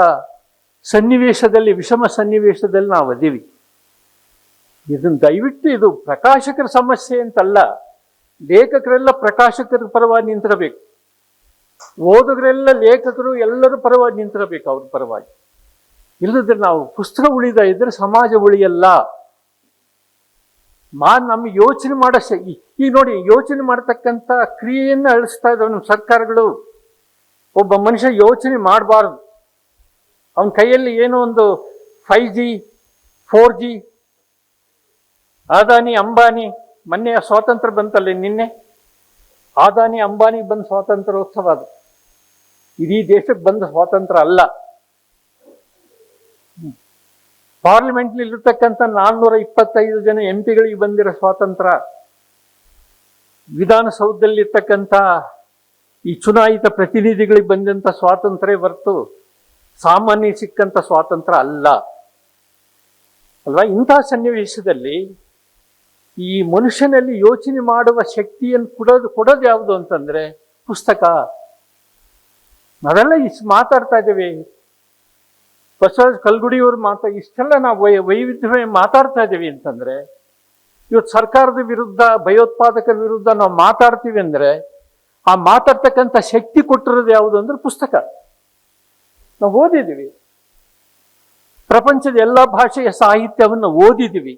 ಸನ್ನಿವೇಶದಲ್ಲಿ, ವಿಷಮ ಸನ್ನಿವೇಶದಲ್ಲಿ ನಾವು ಅದೀವಿ. ಇದನ್ನು ದಯವಿಟ್ಟು, ಇದು ಪ್ರಕಾಶಕರ ಸಮಸ್ಯೆ ಅಂತಲ್ಲ, ಲೇಖಕರೆಲ್ಲ ಪ್ರಕಾಶಕರ ಪರವಾಗಿ ನಿಂತಿರಬೇಕು, ಓದುಗರೆಲ್ಲ ಲೇಖಕರು ಎಲ್ಲರೂ ಪರವಾಗಿ ನಿಂತಿರಬೇಕು, ಅವ್ರ ಪರವಾಗಿ. ಇಲ್ಲದ್ರೆ ನಾವು ಪುಸ್ತಕ ಉಳಿದ ಇದ್ರೆ ಸಮಾಜ ಉಳಿಯಲ್ಲ. ನಮ್ಗೆ ಯೋಚನೆ ಮಾಡೋ ಈಗ ನೋಡಿ, ಯೋಚನೆ ಮಾಡತಕ್ಕಂಥ ಕ್ರಿಯೆಯನ್ನು ಅಳಿಸ್ತಾ ಇದ್ದಾವೆ ನಮ್ಮ ಸರ್ಕಾರಗಳು. ಒಬ್ಬ ಮನುಷ್ಯ ಯೋಚನೆ ಮಾಡಬಾರ್ದು. ಅವನ ಕೈಯಲ್ಲಿ ಏನೋ ಒಂದು 5G 4G, ಅದಾನಿ ಅಂಬಾನಿ, ಮೊನ್ನೆ ಸ್ವಾತಂತ್ರ್ಯ ಬಂತಲ್ಲ ನಿನ್ನೆ, ಅದಾನಿ ಅಂಬಾನಿ ಬಂದ ಸ್ವಾತಂತ್ರ್ಯೋತ್ಸವ, ಅದು ಇಡೀ ದೇಶಕ್ಕೆ ಬಂದ ಸ್ವಾತಂತ್ರ್ಯ ಅಲ್ಲ. ಪಾರ್ಲಿಮೆಂಟ್ಲಿ ಇರತಕ್ಕಂಥ 425 ಜನ MP ಗಳಿಗೆ ಬಂದಿರೋ ಸ್ವಾತಂತ್ರ್ಯ, ವಿಧಾನಸೌಧದಲ್ಲಿರ್ತಕ್ಕಂಥ ಈ ಚುನಾಯಿತ ಪ್ರತಿನಿಧಿಗಳಿಗೆ ಬಂದಂಥ ಸ್ವಾತಂತ್ರ್ಯ ಹೊರತು ಸಾಮಾನ್ಯ ಸಿಕ್ಕಂಥ ಸ್ವಾತಂತ್ರ್ಯ ಅಲ್ಲ ಅಲ್ವಾ? ಇಂಥ ಸನ್ನಿವೇಶದಲ್ಲಿ ಈ ಮನುಷ್ಯನಲ್ಲಿ ಯೋಚನೆ ಮಾಡುವ ಶಕ್ತಿಯನ್ನು ಕೊಡೋದು ಯಾವುದು ಅಂತಂದ್ರೆ ಪುಸ್ತಕ. ನಾವೆಲ್ಲ ಇಷ್ಟು ಮಾತಾಡ್ತಾ ಇದ್ದೇವೆ, ಬಸವರಾಜ್ ಕಲ್ಗುಡಿಯವರು ಇಷ್ಟೆಲ್ಲ ನಾವು ವೈವಿಧ್ಯವೇ ಮಾತಾಡ್ತಾ ಇದ್ದೀವಿ ಅಂತಂದ್ರೆ, ಇವತ್ತು ಸರ್ಕಾರದ ವಿರುದ್ಧ, ಭಯೋತ್ಪಾದಕರ ವಿರುದ್ಧ ನಾವು ಮಾತಾಡ್ತೀವಿ ಅಂದ್ರೆ ಆ ಮಾತಾಡ್ತಕ್ಕಂಥ ಶಕ್ತಿ ಕೊಟ್ಟಿರೋದು ಯಾವುದು ಅಂದ್ರೆ ಪುಸ್ತಕ. ನಾವು ಓದಿದ್ದೀವಿ, ಪ್ರಪಂಚದ ಎಲ್ಲ ಭಾಷೆಯ ಸಾಹಿತ್ಯವನ್ನು ಓದಿದ್ದೀವಿ.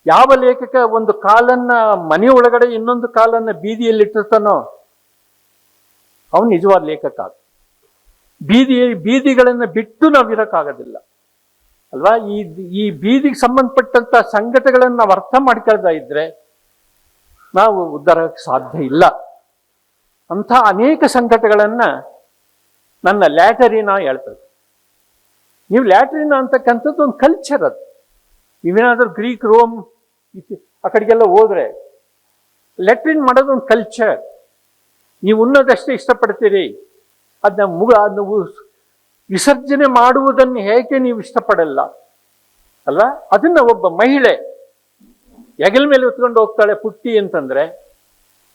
ಯಾವ ಲೇಖಕ ಒಂದು ಕಾಲನ್ನ ಮನೆ ಒಳಗಡೆ ಇನ್ನೊಂದು ಕಾಲನ್ನ ಬೀದಿಯಲ್ಲಿ ಇಟ್ಟಿರ್ತಾನೋ ಅವನು ನಿಜವಾದ ಲೇಖಕ. ಬೀದಿಗಳನ್ನ ಬಿಟ್ಟು ನಾವು ಇರೋಕ್ಕಾಗೋದಿಲ್ಲ ಅಲ್ವಾ? ಈ ಬೀದಿಗೆ ಸಂಬಂಧಪಟ್ಟಂತ ಸಂಗತಿಗಳನ್ನು ನಾವು ಅರ್ಥ ಮಾಡ್ಕೊಳ್ತಾ ಇದ್ರೆ ನಾವು ಉದ್ಧಾರಕ್ಕೆ ಸಾಧ್ಯ ಇಲ್ಲ. ಅಂಥ ಅನೇಕ ಸಂಕಟಗಳನ್ನ ನನ್ನ ಲ್ಯಾಟರಿನಾ ಹೇಳ್ತದೆ. ನೀವು ಲ್ಯಾಟ್ರಿನಾ ಅಂತಕ್ಕಂಥದ್ದು ಒಂದು ಕಲ್ಚರ್. ಅದು ನೀವೇನಾದ್ರೂ ಗ್ರೀಕ್, ರೋಮ್ ಆ ಕಡೆಗೆಲ್ಲ ಹೋದ್ರೆ ಲ್ಯಾಟ್ರಿನ್ ಮಾಡೋದು ಒಂದು ಕಲ್ಚರ್. ನೀವು ಉಣ್ಣೋದಷ್ಟೇ ಇಷ್ಟಪಡ್ತೀರಿ, ಅದನ್ನ ವಿಸರ್ಜನೆ ಮಾಡುವುದನ್ನು ಹೇಗೆ ನೀವು ಇಷ್ಟಪಡಲ್ಲ ಅಲ್ವಾ? ಅದನ್ನ ಒಬ್ಬ ಮಹಿಳೆ ಹೆಗಲ ಮೇಲೆ ಹೊತ್ಕೊಂಡು ಹೋಗ್ತಾಳೆ ಪುಟ್ಟಿ ಅಂತಂದ್ರೆ,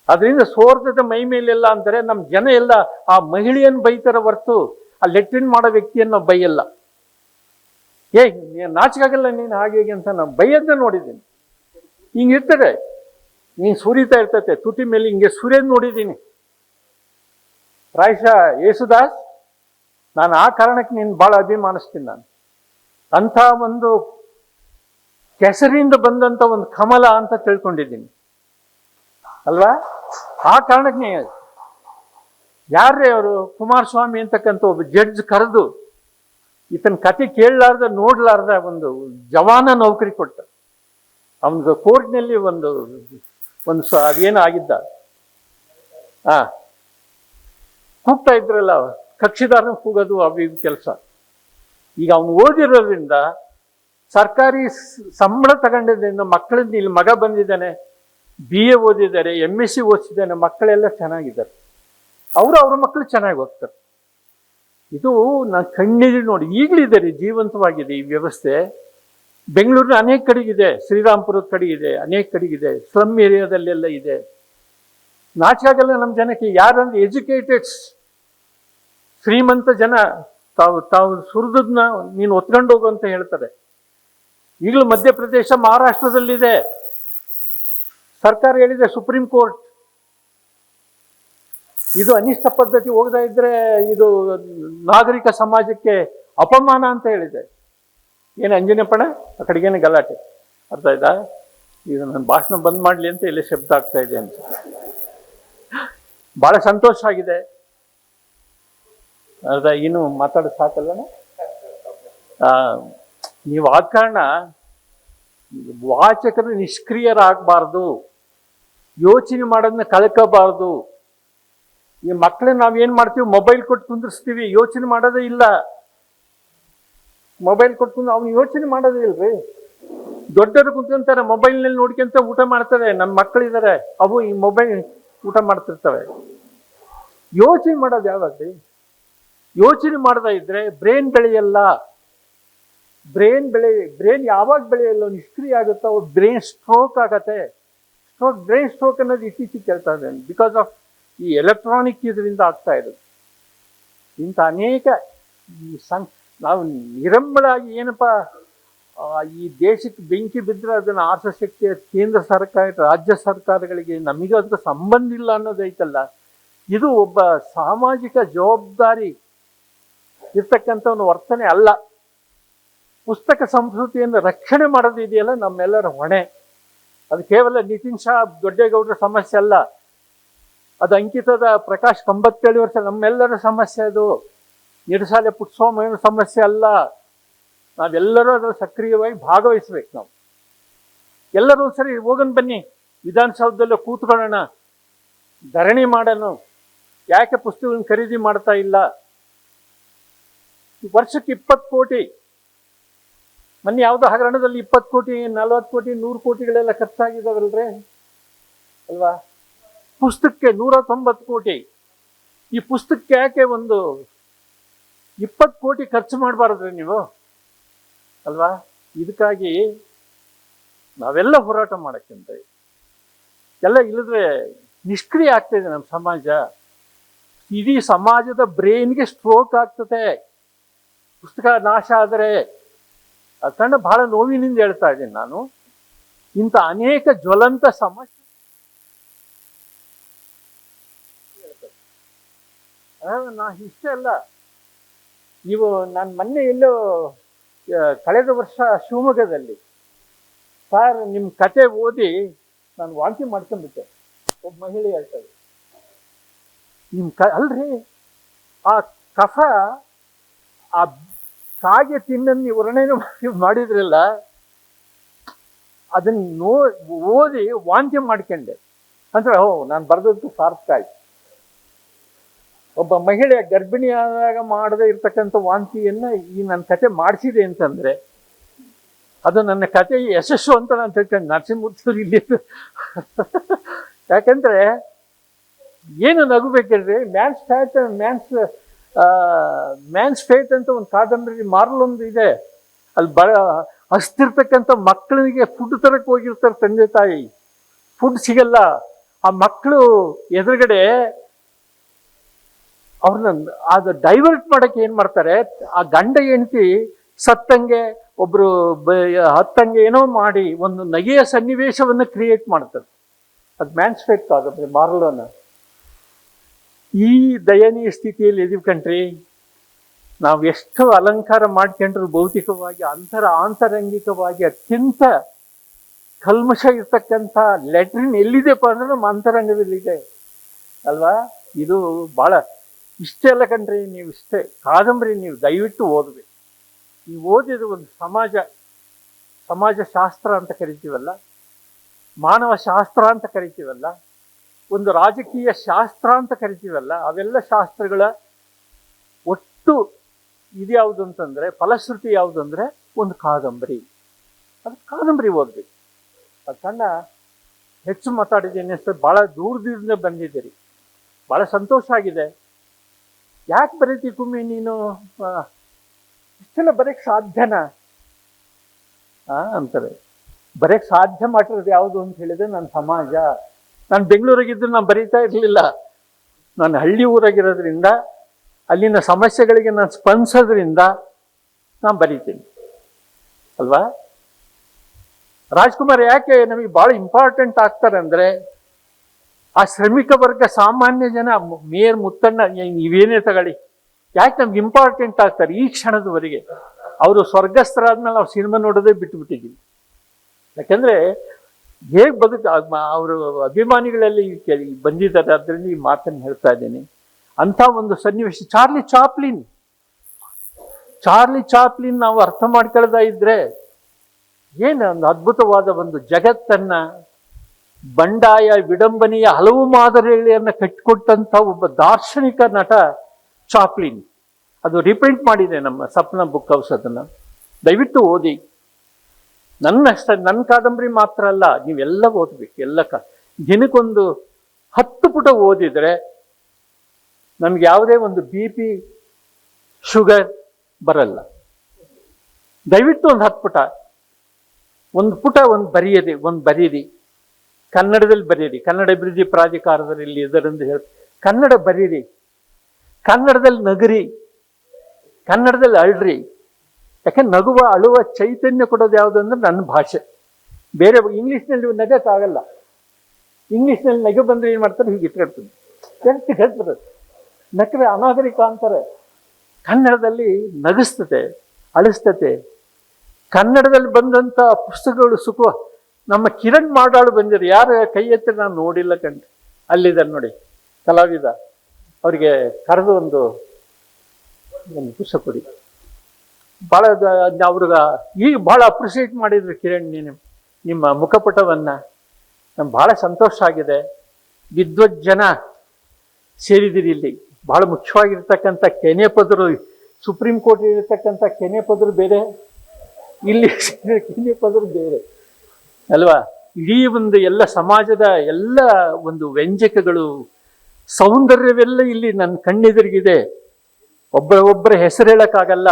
ಅದರಿಂದ ಸೋರ್ದದ ಮೈ ಮೇಲೆಲ್ಲ ಅಂದರೆ ನಮ್ಮ ಜನ ಎಲ್ಲ ಆ ಮಹಿಳೆಯನ್ನು ಬೈತಾರ ಹೊರತು ಆ ಲೆಟ್ರಿನ್ ಮಾಡೋ ವ್ಯಕ್ತಿಯನ್ನು ನಾವು ಬೈಯಲ್ಲ. ನಾಚಿಕಾಗಲ್ಲ ನೀನು ಹಾಗೆ ಹೇಗೆ ಅಂತ ನಾವು ಬೈಯದ್ನ ನೋಡಿದ್ದೀನಿ. ಹಿಂಗಿರ್ತದೆ, ನೀನು ಸುರಿತಾ ಇರ್ತತೆ ತುಟಿ ಮೇಲೆ, ಹಿಂಗೆ ಸುರಿಯೋದು ನೋಡಿದ್ದೀನಿ. ಪ್ರಾಯಶಃ ಯೇಸುದಾಸ್, ನಾನು ಆ ಕಾರಣಕ್ಕೆ ನೀನು ಭಾಳ ಅಭಿಮಾನಿಸ್ತೀನಿ. ನಾನು ಅಂಥ ಒಂದು ಕೆಸರಿಂದ ಬಂದಂಥ ಒಂದು ಕಮಲ ಅಂತ ತಿಳ್ಕೊಂಡಿದ್ದೀನಿ ಅಲ್ವಾ? ಆ ಕಾರಣಕ್ಕೆ ಯಾರೇ ಅವರು ಕುಮಾರಸ್ವಾಮಿ ಅಂತಕ್ಕಂಥ ಒಬ್ಬ ಜಡ್ಜ್ ಕರೆದು ಈತನ ಕತೆ ಕೇಳಲಾರ್ದ ನೋಡ್ಲಾರ್ದ ಒಂದು ಜವಾನ ನೌಕರಿ ಕೊಟ್ಟ. ಅವನಿಗೆ ಕೋರ್ಟ್ನಲ್ಲಿ ಒಂದು ಅದೇನೋ ಆಗಿದ್ದ, ಕೂಗ್ತಾ ಇದ್ರಲ್ಲ ಕಕ್ಷಿದಾರನ ಕೂಗೋದು ಅವು ಕೆಲಸ. ಈಗ ಅವನು ಓದಿರೋದ್ರಿಂದ, ಸರ್ಕಾರಿ ಸಂಬಳ ತಗೊಂಡಿದ್ದರಿಂದ ಮಕ್ಕಳಿಂದ ಇಲ್ಲಿ ಮಗ ಬಂದಿದ್ದಾನೆ, BA ಓದಿದ್ದಾರೆ, MSc ಓದಿಸಿದ್ದಾನೆ, ಮಕ್ಕಳೆಲ್ಲ ಚೆನ್ನಾಗಿದ್ದಾರೆ, ಅವ್ರ ಮಕ್ಕಳು ಚೆನ್ನಾಗಿ ಹೋಗ್ತಾರೆ. ಇದು ನಾನು ಕಣ್ಣಿಗೆ ನೋಡಿ ಈಗಲಿದೆ, ಜೀವಂತವಾಗಿದೆ ಈ ವ್ಯವಸ್ಥೆ. ಬೆಂಗಳೂರಿನ ಅನೇಕ ಕಡೆಗಿದೆ, ಶ್ರೀರಾಮ್ಪುರದ ಕಡೆಗಿದೆ, ಅನೇಕ ಕಡೆಗಿದೆ, ಸ್ಲಮ್ ಏರಿಯಾದಲ್ಲೆಲ್ಲ ಇದೆ. ನಾಚಿಕಾಗಲ್ಲ ನಮ್ಮ ಜನಕ್ಕೆ. ಯಾರಂದ್ರೆ ಎಜುಕೇಟೆಡ್ಸ್, ಶ್ರೀಮಂತ ಜನ ತಾವು ಸುರಿದನ್ನ ನೀನು ಒತ್ಕೊಂಡು ಹೋಗು ಅಂತ ಹೇಳ್ತಾರೆ. ಈಗಲೂ ಮಧ್ಯಪ್ರದೇಶ, ಮಹಾರಾಷ್ಟ್ರದಲ್ಲಿದೆ, ಸರ್ಕಾರ ಹೇಳಿದೆ, ಸುಪ್ರೀಂ ಕೋರ್ಟ್ ಇದು ಅನಿಷ್ಟ ಪದ್ಧತಿ ಹೋಗದ ಇದ್ರೆ ಇದು ನಾಗರಿಕ ಸಮಾಜಕ್ಕೆ ಅಪಮಾನ ಅಂತ ಹೇಳಿದೆ. ಏನು ಅಂಜನಪ್ಪಣ ಆ ಕಡೆಗೇನು ಗಲಾಟೆ, ಅರ್ಥ ಆಯ್ತಾ? ಈಗ ನನ್ನ ಭಾಷಣ ಬಂದ್ ಮಾಡಲಿ ಅಂತ ಇಲ್ಲಿ ಶಬ್ದ ಆಗ್ತಾ ಇದೆ ಅಂತ. ಬಹಳ ಸಂತೋಷ ಆಗಿದೆ. ಅರ್ಧ ಇನ್ನು ಮಾತಾಡ ಸಾಕಲ್ಲ. ನೀವು ಆದ ಕಾರಣ ವಾಚಕರು ನಿಷ್ಕ್ರಿಯರಾಗಬಾರ್ದು, ಯೋಚನೆ ಮಾಡೋದನ್ನ ಕಳ್ಕೋಬಾರ್ದು. ಈ ಮಕ್ಕಳನ್ನ ನಾವೇನ್ ಮಾಡ್ತೀವಿ, ಮೊಬೈಲ್ ಕೊಟ್ಟು ಕುಂದಿರ್ಸ್ತೀವಿ, ಯೋಚನೆ ಮಾಡೋದೇ ಇಲ್ಲ. ಮೊಬೈಲ್ ಕೊಟ್ಟು ಅವ್ನು ಯೋಚನೆ ಮಾಡೋದೇ ಇಲ್ರಿ. ದೊಡ್ಡವರು ಕುಂತ್ಕೊಂತಾರೆ, ಮೊಬೈಲ್ನಲ್ಲಿ ನೋಡ್ಕೊಂತ ಊಟ ಮಾಡ್ತಾರೆ. ನಮ್ಮ ಮಕ್ಕಳಿದ್ದಾರೆ, ಅವು ಈ ಮೊಬೈಲ್ ಊಟ ಮಾಡ್ತಿರ್ತವೆ. ಯೋಚನೆ ಮಾಡೋದು ಯಾವಾಗ್ರಿ? ಯೋಚನೆ ಮಾಡದ ಇದ್ರೆ ಬ್ರೇನ್ ಬೆಳೆಯಲ್ಲ. ಬ್ರೇನ್ ಯಾವಾಗ ಬೆಳೆಯಲ್ಲ, ನಿಷ್ಕ್ರಿಯ ಆಗುತ್ತೋ ಅವಾಗ ಬ್ರೇನ್ ಸ್ಟ್ರೋಕ್ ಆಗತ್ತೆ. ಬ್ರೇನ್ ಸ್ಟ್ರೋಕ್ ಅನ್ನೋದು ಇತ್ತೀಚೆಗೆ ಕೇಳ್ತಾ ಇದೆ, ಬಿಕಾಸ್ ಆಫ್ ಈ ಎಲೆಕ್ಟ್ರಾನಿಕ್ ಇದರಿಂದ ಆಗ್ತಾ ಇರೋದು. ಇಂಥ ಅನೇಕ ನಾವು ನಿರಂಬಳಾಗಿ ಏನಪ್ಪ ಈ ದೇಶಕ್ಕೆ ಬೆಂಕಿ ಬಿದ್ದರೆ ಅದನ್ನು ಆರ್ಸ ಶಕ್ತಿ ಕೇಂದ್ರ ಸರ್ಕಾರ, ರಾಜ್ಯ ಸರ್ಕಾರಗಳಿಗೆ, ನಮಗೆ ಅದಕ್ಕೆ ಸಂಬಂಧ ಇಲ್ಲ ಅನ್ನೋದೈತಲ್ಲ. ಇದು ಒಬ್ಬ ಸಾಮಾಜಿಕ ಜವಾಬ್ದಾರಿ ಇರ್ತಕ್ಕಂಥ ಒಂದು ವರ್ತನೆ ಅಲ್ಲ. ಪುಸ್ತಕ ಸಂಸ್ಕೃತಿಯನ್ನು ರಕ್ಷಣೆ ಮಾಡೋದು ಇದೆಯಲ್ಲ ನಮ್ಮೆಲ್ಲರ ಹೊಣೆ. ಅದು ಕೇವಲ ನಿತಿನ್ ಶಾ ದೊಡ್ಡೇಗೌಡರ ಸಮಸ್ಯೆ ಅಲ್ಲ, ಅದು ಅಂಕಿತದ ಪ್ರಕಾಶ್ 97 ವರ್ಷ ನಮ್ಮೆಲ್ಲರ ಸಮಸ್ಯೆ. ಅದು ನಿರಸಾಲೆ ಪುಟ್ಟಸ್ವಾಮಿಯವರ ಸಮಸ್ಯೆ ಅಲ್ಲ. ನಾವೆಲ್ಲರೂ ಅದರಲ್ಲಿ ಸಕ್ರಿಯವಾಗಿ ಭಾಗವಹಿಸ್ಬೇಕು. ನಾವು ಎಲ್ಲರೂ ಸರಿ ಹೋಗೋಣ, ಬನ್ನಿ ವಿಧಾನಸೌಧದಲ್ಲೇ ಕೂತ್ಕೊಳ್ಳೋಣ, ಧರಣಿ ಮಾಡೋಣ. ಯಾಕೆ ಪುಸ್ತಕಗಳನ್ನು ಖರೀದಿ ಮಾಡ್ತಾ ಇಲ್ಲ? ವರ್ಷಕ್ಕೆ 20 ಕೋಟಿ, ಮೊನ್ನೆ ಯಾವುದೋ ಹಗರಣದಲ್ಲಿ 20 ಕೋಟಿ, 40 ಕೋಟಿ, 100 ಕೋಟಿಗಳೆಲ್ಲ ಖರ್ಚಾಗಿದ್ದಾವಲ್ರೇ ಅಲ್ವಾ? ಪುಸ್ತಕಕ್ಕೆ 190 ಕೋಟಿ. ಈ ಪುಸ್ತಕಕ್ಕೆ ಯಾಕೆ ಒಂದು 20 ಕೋಟಿ ಖರ್ಚು ಮಾಡಬಾರದ್ರಿ ನೀವು ಅಲ್ವಾ? ಇದಕ್ಕಾಗಿ ನಾವೆಲ್ಲ ಹೋರಾಟ ಮಾಡಕ್ಕಿಂತ ಎಲ್ಲ ಇಲ್ಲದ್ರೆ ನಿಷ್ಕ್ರಿಯ ಆಗ್ತಾ ಇದೆ ನಮ್ಮ ಸಮಾಜ. ಇಡೀ ಸಮಾಜದ ಬ್ರೈನ್ಗೆ ಸ್ಟ್ರೋಕ್ ಆಗ್ತದೆ ಪುಸ್ತಕ ನಾಶ ಆದರೆ. ಅದನ್ನ ಬಹಳ ನೋವಿನಿಂದ ಹೇಳ್ತಾ ಇದ್ದೀನಿ ನಾನು. ಇಂಥ ಅನೇಕ ಜ್ವಲಂತ ಸಮಸ್ಯೆ ನಾ ಇಷ್ಟೇ ಅಲ್ಲ. ನೀವು ನಾನು ಮೊನ್ನೆ ಎಲ್ಲೋ ಕಳೆದ ವರ್ಷ ಶಿವಮೊಗ್ಗದಲ್ಲಿ ಸರ್ ನಿಮ್ಮ ಕತೆ ಓದಿ ನಾನು ವಾಂತಿ ಮಾಡ್ಕೊಂಡ್ಬಿಟ್ಟೆ. ಒಬ್ಬ ಮಹಿಳೆ ಹೇಳ್ತಾರೆ, ಅಲ್ರಿ ಆ ಕಫ ಆ ಕಾಗೆ ತಿನ್ನನ್ನು ನೀವು ವರ್ಣನೆ ಮಾಡಿದ್ರಲ್ಲ, ಅದನ್ನ ಓದಿ ವಾಂತಿ ಮಾಡ್ಕೊಂಡೆ ಅಂದ್ರೆ ನಾನು ಬರೆದದ್ದು ಸಾರ್ಥಕ ಆಯ್ತು. ಒಬ್ಬ ಮಹಿಳೆ ಗರ್ಭಿಣಿಯಾದಾಗ ಮಾಡದೇ ಇರ್ತಕ್ಕಂಥ ವಾಂತಿಯನ್ನ ಈ ನನ್ನ ಕತೆ ಮಾಡಿಸಿದೆ ಅಂತಂದ್ರೆ ಅದು ನನ್ನ ಕತೆ ಯಶಸ್ಸು ಅಂತ ನಾನು ತಿಳ್ಕೊಂಡು ನರಸಿಂಹಮೂರ್ತಿ ಇಲ್ಲಿ. ಯಾಕಂದ್ರೆ ಏನು ನಗಬೇಕಲ್ರಿ, ಮ್ಯಾನ್ಸ್ ಫೇಟ್ ಅಂತ ಒಂದು ಕಾದಂಬರಿ ಮಾರಲೊಂದು ಇದೆ. ಅಲ್ಲಿ ಹಸ್ತಿರ್ತಕ್ಕಂಥ ಮಕ್ಕಳಿಗೆ ಫುಡ್ ತರಕ್ಕೆ ಹೋಗಿರ್ತಾರೆ ತಂದೆ ತಾಯಿ, ಫುಡ್ ಸಿಗಲ್ಲ. ಆ ಮಕ್ಕಳು ಎದುರುಗಡೆ ಅವ್ರನ್ನ ಅದು ಡೈವರ್ಟ್ ಮಾಡಕ್ಕೆ ಏನ್ ಮಾಡ್ತಾರೆ, ಆ ಗಂಡ ಹೆಂಡತಿ ಸತ್ತಂಗೆ ಒಬ್ರು ಹತ್ತಂಗೆ ಏನೋ ಮಾಡಿ ಒಂದು ನಗೆಯ ಸನ್ನಿವೇಶವನ್ನು ಕ್ರಿಯೇಟ್ ಮಾಡ್ತಾರೆ. ಅದು ಮ್ಯಾನ್ಸ್ ಫೇಟ್ ಕಾದಂಬರಿ ಮಾರ್ಲೋನ. ಈ ದಯನೀಯ ಸ್ಥಿತಿಯಲ್ಲಿ ಇದೀವಿ ಕಣ್ರಿ. ನಾವು ಎಷ್ಟು ಅಲಂಕಾರ ಮಾಡ್ಕೊಂಡ್ರು ಭೌತಿಕವಾಗಿ ಆಂತರಂಗಿಕವಾಗಿ ಅತ್ಯಂತ ಕಲ್ಮಶ ಇರ್ತಕ್ಕಂಥ ಲೆಟ್ರಿನ್ ಎಲ್ಲಿದೆಪ್ಪ ಅಂದ್ರೆ ನಮ್ಮ ಅಂತರಂಗದಲ್ಲಿದೆ ಅಲ್ವಾ? ಇದು ಬಹಳ ಇಷ್ಟೇ ಅಲ್ಲ ಕಣ್ರಿ, ನೀವು ಇಷ್ಟೇ ಕಾದಂಬರಿ ನೀವು ದಯವಿಟ್ಟು ಓದಬೇಕು. ನೀವು ಓದಿದ ಒಂದು ಸಮಾಜ ಶಾಸ್ತ್ರ ಅಂತ ಕರಿತೀವಲ್ಲ, ಮಾನವ ಶಾಸ್ತ್ರ ಅಂತ ಕರಿತೀವಲ್ಲ, ಒಂದು ರಾಜಕೀಯ ಶಾಸ್ತ್ರ ಅಂತ ಕರಿತೀವಲ್ಲ, ಅವೆಲ್ಲ ಶಾಸ್ತ್ರಗಳ ಒಟ್ಟು ಇದ್ಯಾವುದು ಅಂತಂದರೆ, ಫಲಶ್ರುತಿ ಯಾವುದು ಅಂದರೆ ಒಂದು ಕಾದಂಬರಿ. ಅದು ಕಾದಂಬರಿ ಓದಬೇಕು. ಅದು ಸಣ್ಣ ಹೆಚ್ಚು ಮಾತಾಡಿದ್ದೀನಿ ಅಷ್ಟೇ, ಭಾಳ ದೂರದಿಂದ ಬಂದಿದ್ದೀರಿ, ಭಾಳ ಸಂತೋಷ ಆಗಿದೆ. ಯಾಕೆ ಬರೀತಿ ಕುಮ್ಮಿ ನೀನು, ಇಷ್ಟೆಲ್ಲ ಬರೆಯಕ್ಕೆ ಸಾಧ್ಯನಾ ಅಂತಾರೆ. ಬರೆಯಕ್ಕೆ ಸಾಧ್ಯ ಮಾಡಿರೋದು ಯಾವುದು ಅಂತ ಹೇಳಿದ್ರೆ ನನ್ನ ಸಮಾಜ. ನಾನು ಬೆಂಗಳೂರಾಗಿದ್ದು ನಾನು ಬರೀತಾ ಇರಲಿಲ್ಲ. ನಾನು ಹಳ್ಳಿ ಊರಾಗಿರೋದ್ರಿಂದ ಅಲ್ಲಿನ ಸಮಸ್ಯೆಗಳಿಗೆ ನಾನು ಸ್ಪಂದಿಸೋದ್ರಿಂದ ನಾನು ಬರೀತೀನಿ ಅಲ್ವಾ. ರಾಜ್ಕುಮಾರ್ ಯಾಕೆ ನಮಗೆ ಭಾಳ ಇಂಪಾರ್ಟೆಂಟ್ ಆಗ್ತಾರೆ ಅಂದರೆ, ಆ ಶ್ರಮಿಕ ವರ್ಗ ಸಾಮಾನ್ಯ ಜನ, ಮೇಯರ್ ಮುತ್ತಣ್ಣ, ನೀವೇನೇ ತಗೊಳ್ಳಿ, ಯಾಕೆ ನಮ್ಗೆ ಇಂಪಾರ್ಟೆಂಟ್ ಆಗ್ತಾರೆ ಈ ಕ್ಷಣದವರೆಗೆ. ಅವರು ಸ್ವರ್ಗಸ್ಥರಾದ್ಮೇಲೆ ನಾವು ಸಿನಿಮಾ ನೋಡೋದೇ ಬಿಟ್ಟುಬಿಟ್ಟಿದ್ದೀವಿ. ಯಾಕೆಂದರೆ ಹೇಗೆ ಅವರು ಅಭಿಮಾನಿಗಳಲ್ಲಿ ಬಂದಿದ್ದಾರೆ, ಅದರಲ್ಲಿ ಈ ಮಾತನ್ನು ಹೇಳ್ತಾ ಇದ್ದೀನಿ. ಅಂಥ ಒಂದು ಸನ್ನಿವೇಶ. ಚಾರ್ಲಿ ಚಾಪ್ಲಿನ್ ನಾವು ಅರ್ಥ ಮಾಡ್ಕೊಳ್ತಾ ಇದ್ರೆ ಏನು ಒಂದು ಅದ್ಭುತವಾದ ಒಂದು ಜಗತ್ತನ್ನ, ಬಂಡಾಯ ವಿಡಂಬನೆಯ ಹಲವು ಮಾದರಿಗಳನ್ನು ಕಟ್ಟಿಕೊಟ್ಟಂಥ ಒಬ್ಬ ದಾರ್ಶನಿಕ ನಟ ಚಾಪ್ಲಿನ್. ಅದು ರಿಪ್ರಿಂಟ್ ಮಾಡಿದೆ ನಮ್ಮ ಸಪ್ನ ಬುಕ್ ಹೌಸ್. ಅದನ್ನು ದಯವಿಟ್ಟು ಓದಿ. ನನ್ನ ಕಾದಂಬರಿ ಮಾತ್ರ ಅಲ್ಲ, ನೀವೆಲ್ಲ ಓದಬೇಕು. ದಿನಕ್ಕೊಂದು 10 ಪುಟ ಓದಿದರೆ ನಮ್ಗೆ ಯಾವುದೇ ಒಂದು BP ಶುಗರ್ ಬರಲ್ಲ. ದಯವಿಟ್ಟು ಒಂದು 10 ಪುಟ, ಒಂದು ಪುಟ ಬರೀರಿ. ಕನ್ನಡದಲ್ಲಿ ಬರೀರಿ. ಕನ್ನಡ ಅಭಿವೃದ್ಧಿ ಪ್ರಾಧಿಕಾರದಲ್ಲಿ ಇದರಿಂದ ಕನ್ನಡ ಬರೀರಿ. ಕನ್ನಡದಲ್ಲಿ ನಗರಿ, ಕನ್ನಡದಲ್ಲಿ ಅಳ್ರಿ. ಯಾಕಂದ್ರೆ ನಗುವ ಅಳುವ ಚೈತನ್ಯ ಕೊಡೋದು ಯಾವುದು ಅಂದ್ರೆ ನನ್ನ ಭಾಷೆ. ಬೇರೆ ಇಂಗ್ಲೀಷ್ನಲ್ಲಿ ನಗಕ್ಕಾಗಲ್ಲ. ಇಂಗ್ಲೀಷ್ನಲ್ಲಿ ನಗೆ ಬಂದರೆ ಏನು ಮಾಡ್ತಾರೆ, ಹೀಗೆ ಇಟ್ಕೊಳ್ತದೆ, ಹೇಳ್ತದೆ, ನಕ್ರೆ ಅನಾಗರಿಕ ಅಂತಾರೆ. ಕನ್ನಡದಲ್ಲಿ ನಗಿಸ್ತತೆ, ಅಳಿಸ್ತತೆ. ಕನ್ನಡದಲ್ಲಿ ಬಂದಂಥ ಪುಸ್ತಕಗಳು ನಮ್ಮ ಕಿರಣ್ ಮಾಡಾಳು ಬಂದಿರು. ಯಾರು ಕೈ ಎತ್ತಿ ನಾನು ನೋಡಿಲ್ಲ ಕಂಡು. ಅಲ್ಲಿದ್ದಾರೆ ನೋಡಿ ಕಲಾವಿದ, ಅವರಿಗೆ ಕರೆದು ಒಂದು ಪುಸ್ತಕ ಕೊಡಿ. ಭಾಳ ಅವ್ರಿಗೆ ಈಗ ಭಾಳ ಅಪ್ರಿಷಿಯೇಟ್ ಮಾಡಿದ್ರು ಕಿರಣ್, ನಿಮ್ಮ ಮುಖಪುಟವನ್ನು. ನಮ್ಗೆ ಭಾಳ ಸಂತೋಷ ಆಗಿದೆ. ವಿದ್ವಜ್ಜನ ಸೇರಿದಿರಿ ಇಲ್ಲಿ. ಭಾಳ ಮುಖ್ಯವಾಗಿರ್ತಕ್ಕಂಥ ಕೆನೆ ಪದರು, ಸುಪ್ರೀಂ ಕೋರ್ಟ್ ಇರತಕ್ಕಂಥ ಕೆನೆ ಪದರು ಬೇರೆ, ಇಲ್ಲಿ ಕೆನೆ ಪದರು ಬೇರೆ ಅಲ್ವಾ. ಇಡೀ ಒಂದು ಎಲ್ಲ ಸಮಾಜದ ಎಲ್ಲ ಒಂದು ವ್ಯಂಜಕಗಳು, ಸೌಂದರ್ಯವೆಲ್ಲ ಇಲ್ಲಿ ನನ್ನ ಕಣ್ಣೆದುರಿಗಿದೆ. ಒಬ್ಬರ ಹೆಸರು ಹೇಳೋಕ್ಕಾಗಲ್ಲ.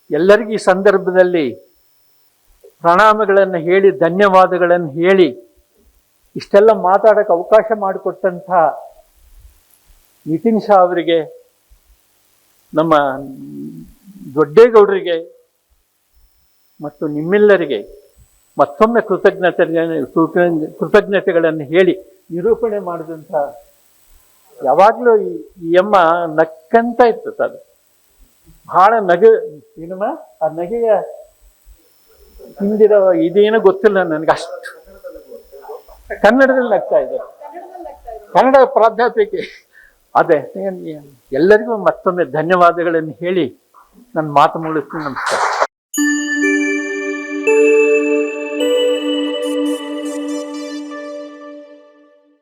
ಎಲ್ಲರಿಗೂ ಈ ಸಂದರ್ಭದಲ್ಲಿ ಪ್ರಣಾಮಗಳನ್ನು ಹೇಳಿ, ಧನ್ಯವಾದಗಳನ್ನು ಹೇಳಿ, ಇಷ್ಟೆಲ್ಲ ಮಾತಾಡೋಕ್ಕೆ ಅವಕಾಶ ಮಾಡಿಕೊಟ್ಟಂಥ ನಿತಿನ್ ಶಾ ಅವರಿಗೆ, ನಮ್ಮ ದೊಡ್ಡೇಗೌಡರಿಗೆ ಮತ್ತು ನಿಮ್ಮೆಲ್ಲರಿಗೆ ಮತ್ತೊಮ್ಮೆ ಕೃತಜ್ಞತೆಗಳನ್ನು ಹೇಳಿ ನಿರೂಪಣೆ ಮಾಡಿದಂಥ, ಯಾವಾಗಲೂ ಈ ಅಮ್ಮ ನಕ್ಕಂತ ಇರ್ತದೆ. ಅದು ಭಾಳ ಏನಮ್ಮ ಆ ನಗೆಯ ಹಿಂದಿರೋ ಇದೇನೋ ಗೊತ್ತಿಲ್ಲ ನನಗೆ. ಅಷ್ಟು ಕನ್ನಡದಲ್ಲಿ ನಗ್ತಾ ಇದೆ. ಕನ್ನಡ ಪ್ರಾಧ್ಯಾಪಕಿ. ಅದೇ ಎಲ್ಲರಿಗೂ ಮತ್ತೊಮ್ಮೆ ಧನ್ಯವಾದಗಳನ್ನು ಹೇಳಿ ನನ್ನ ಮಾತು ಮುಗಿಸ್ತೀನಿ. ನಮಸ್ಕಾರ.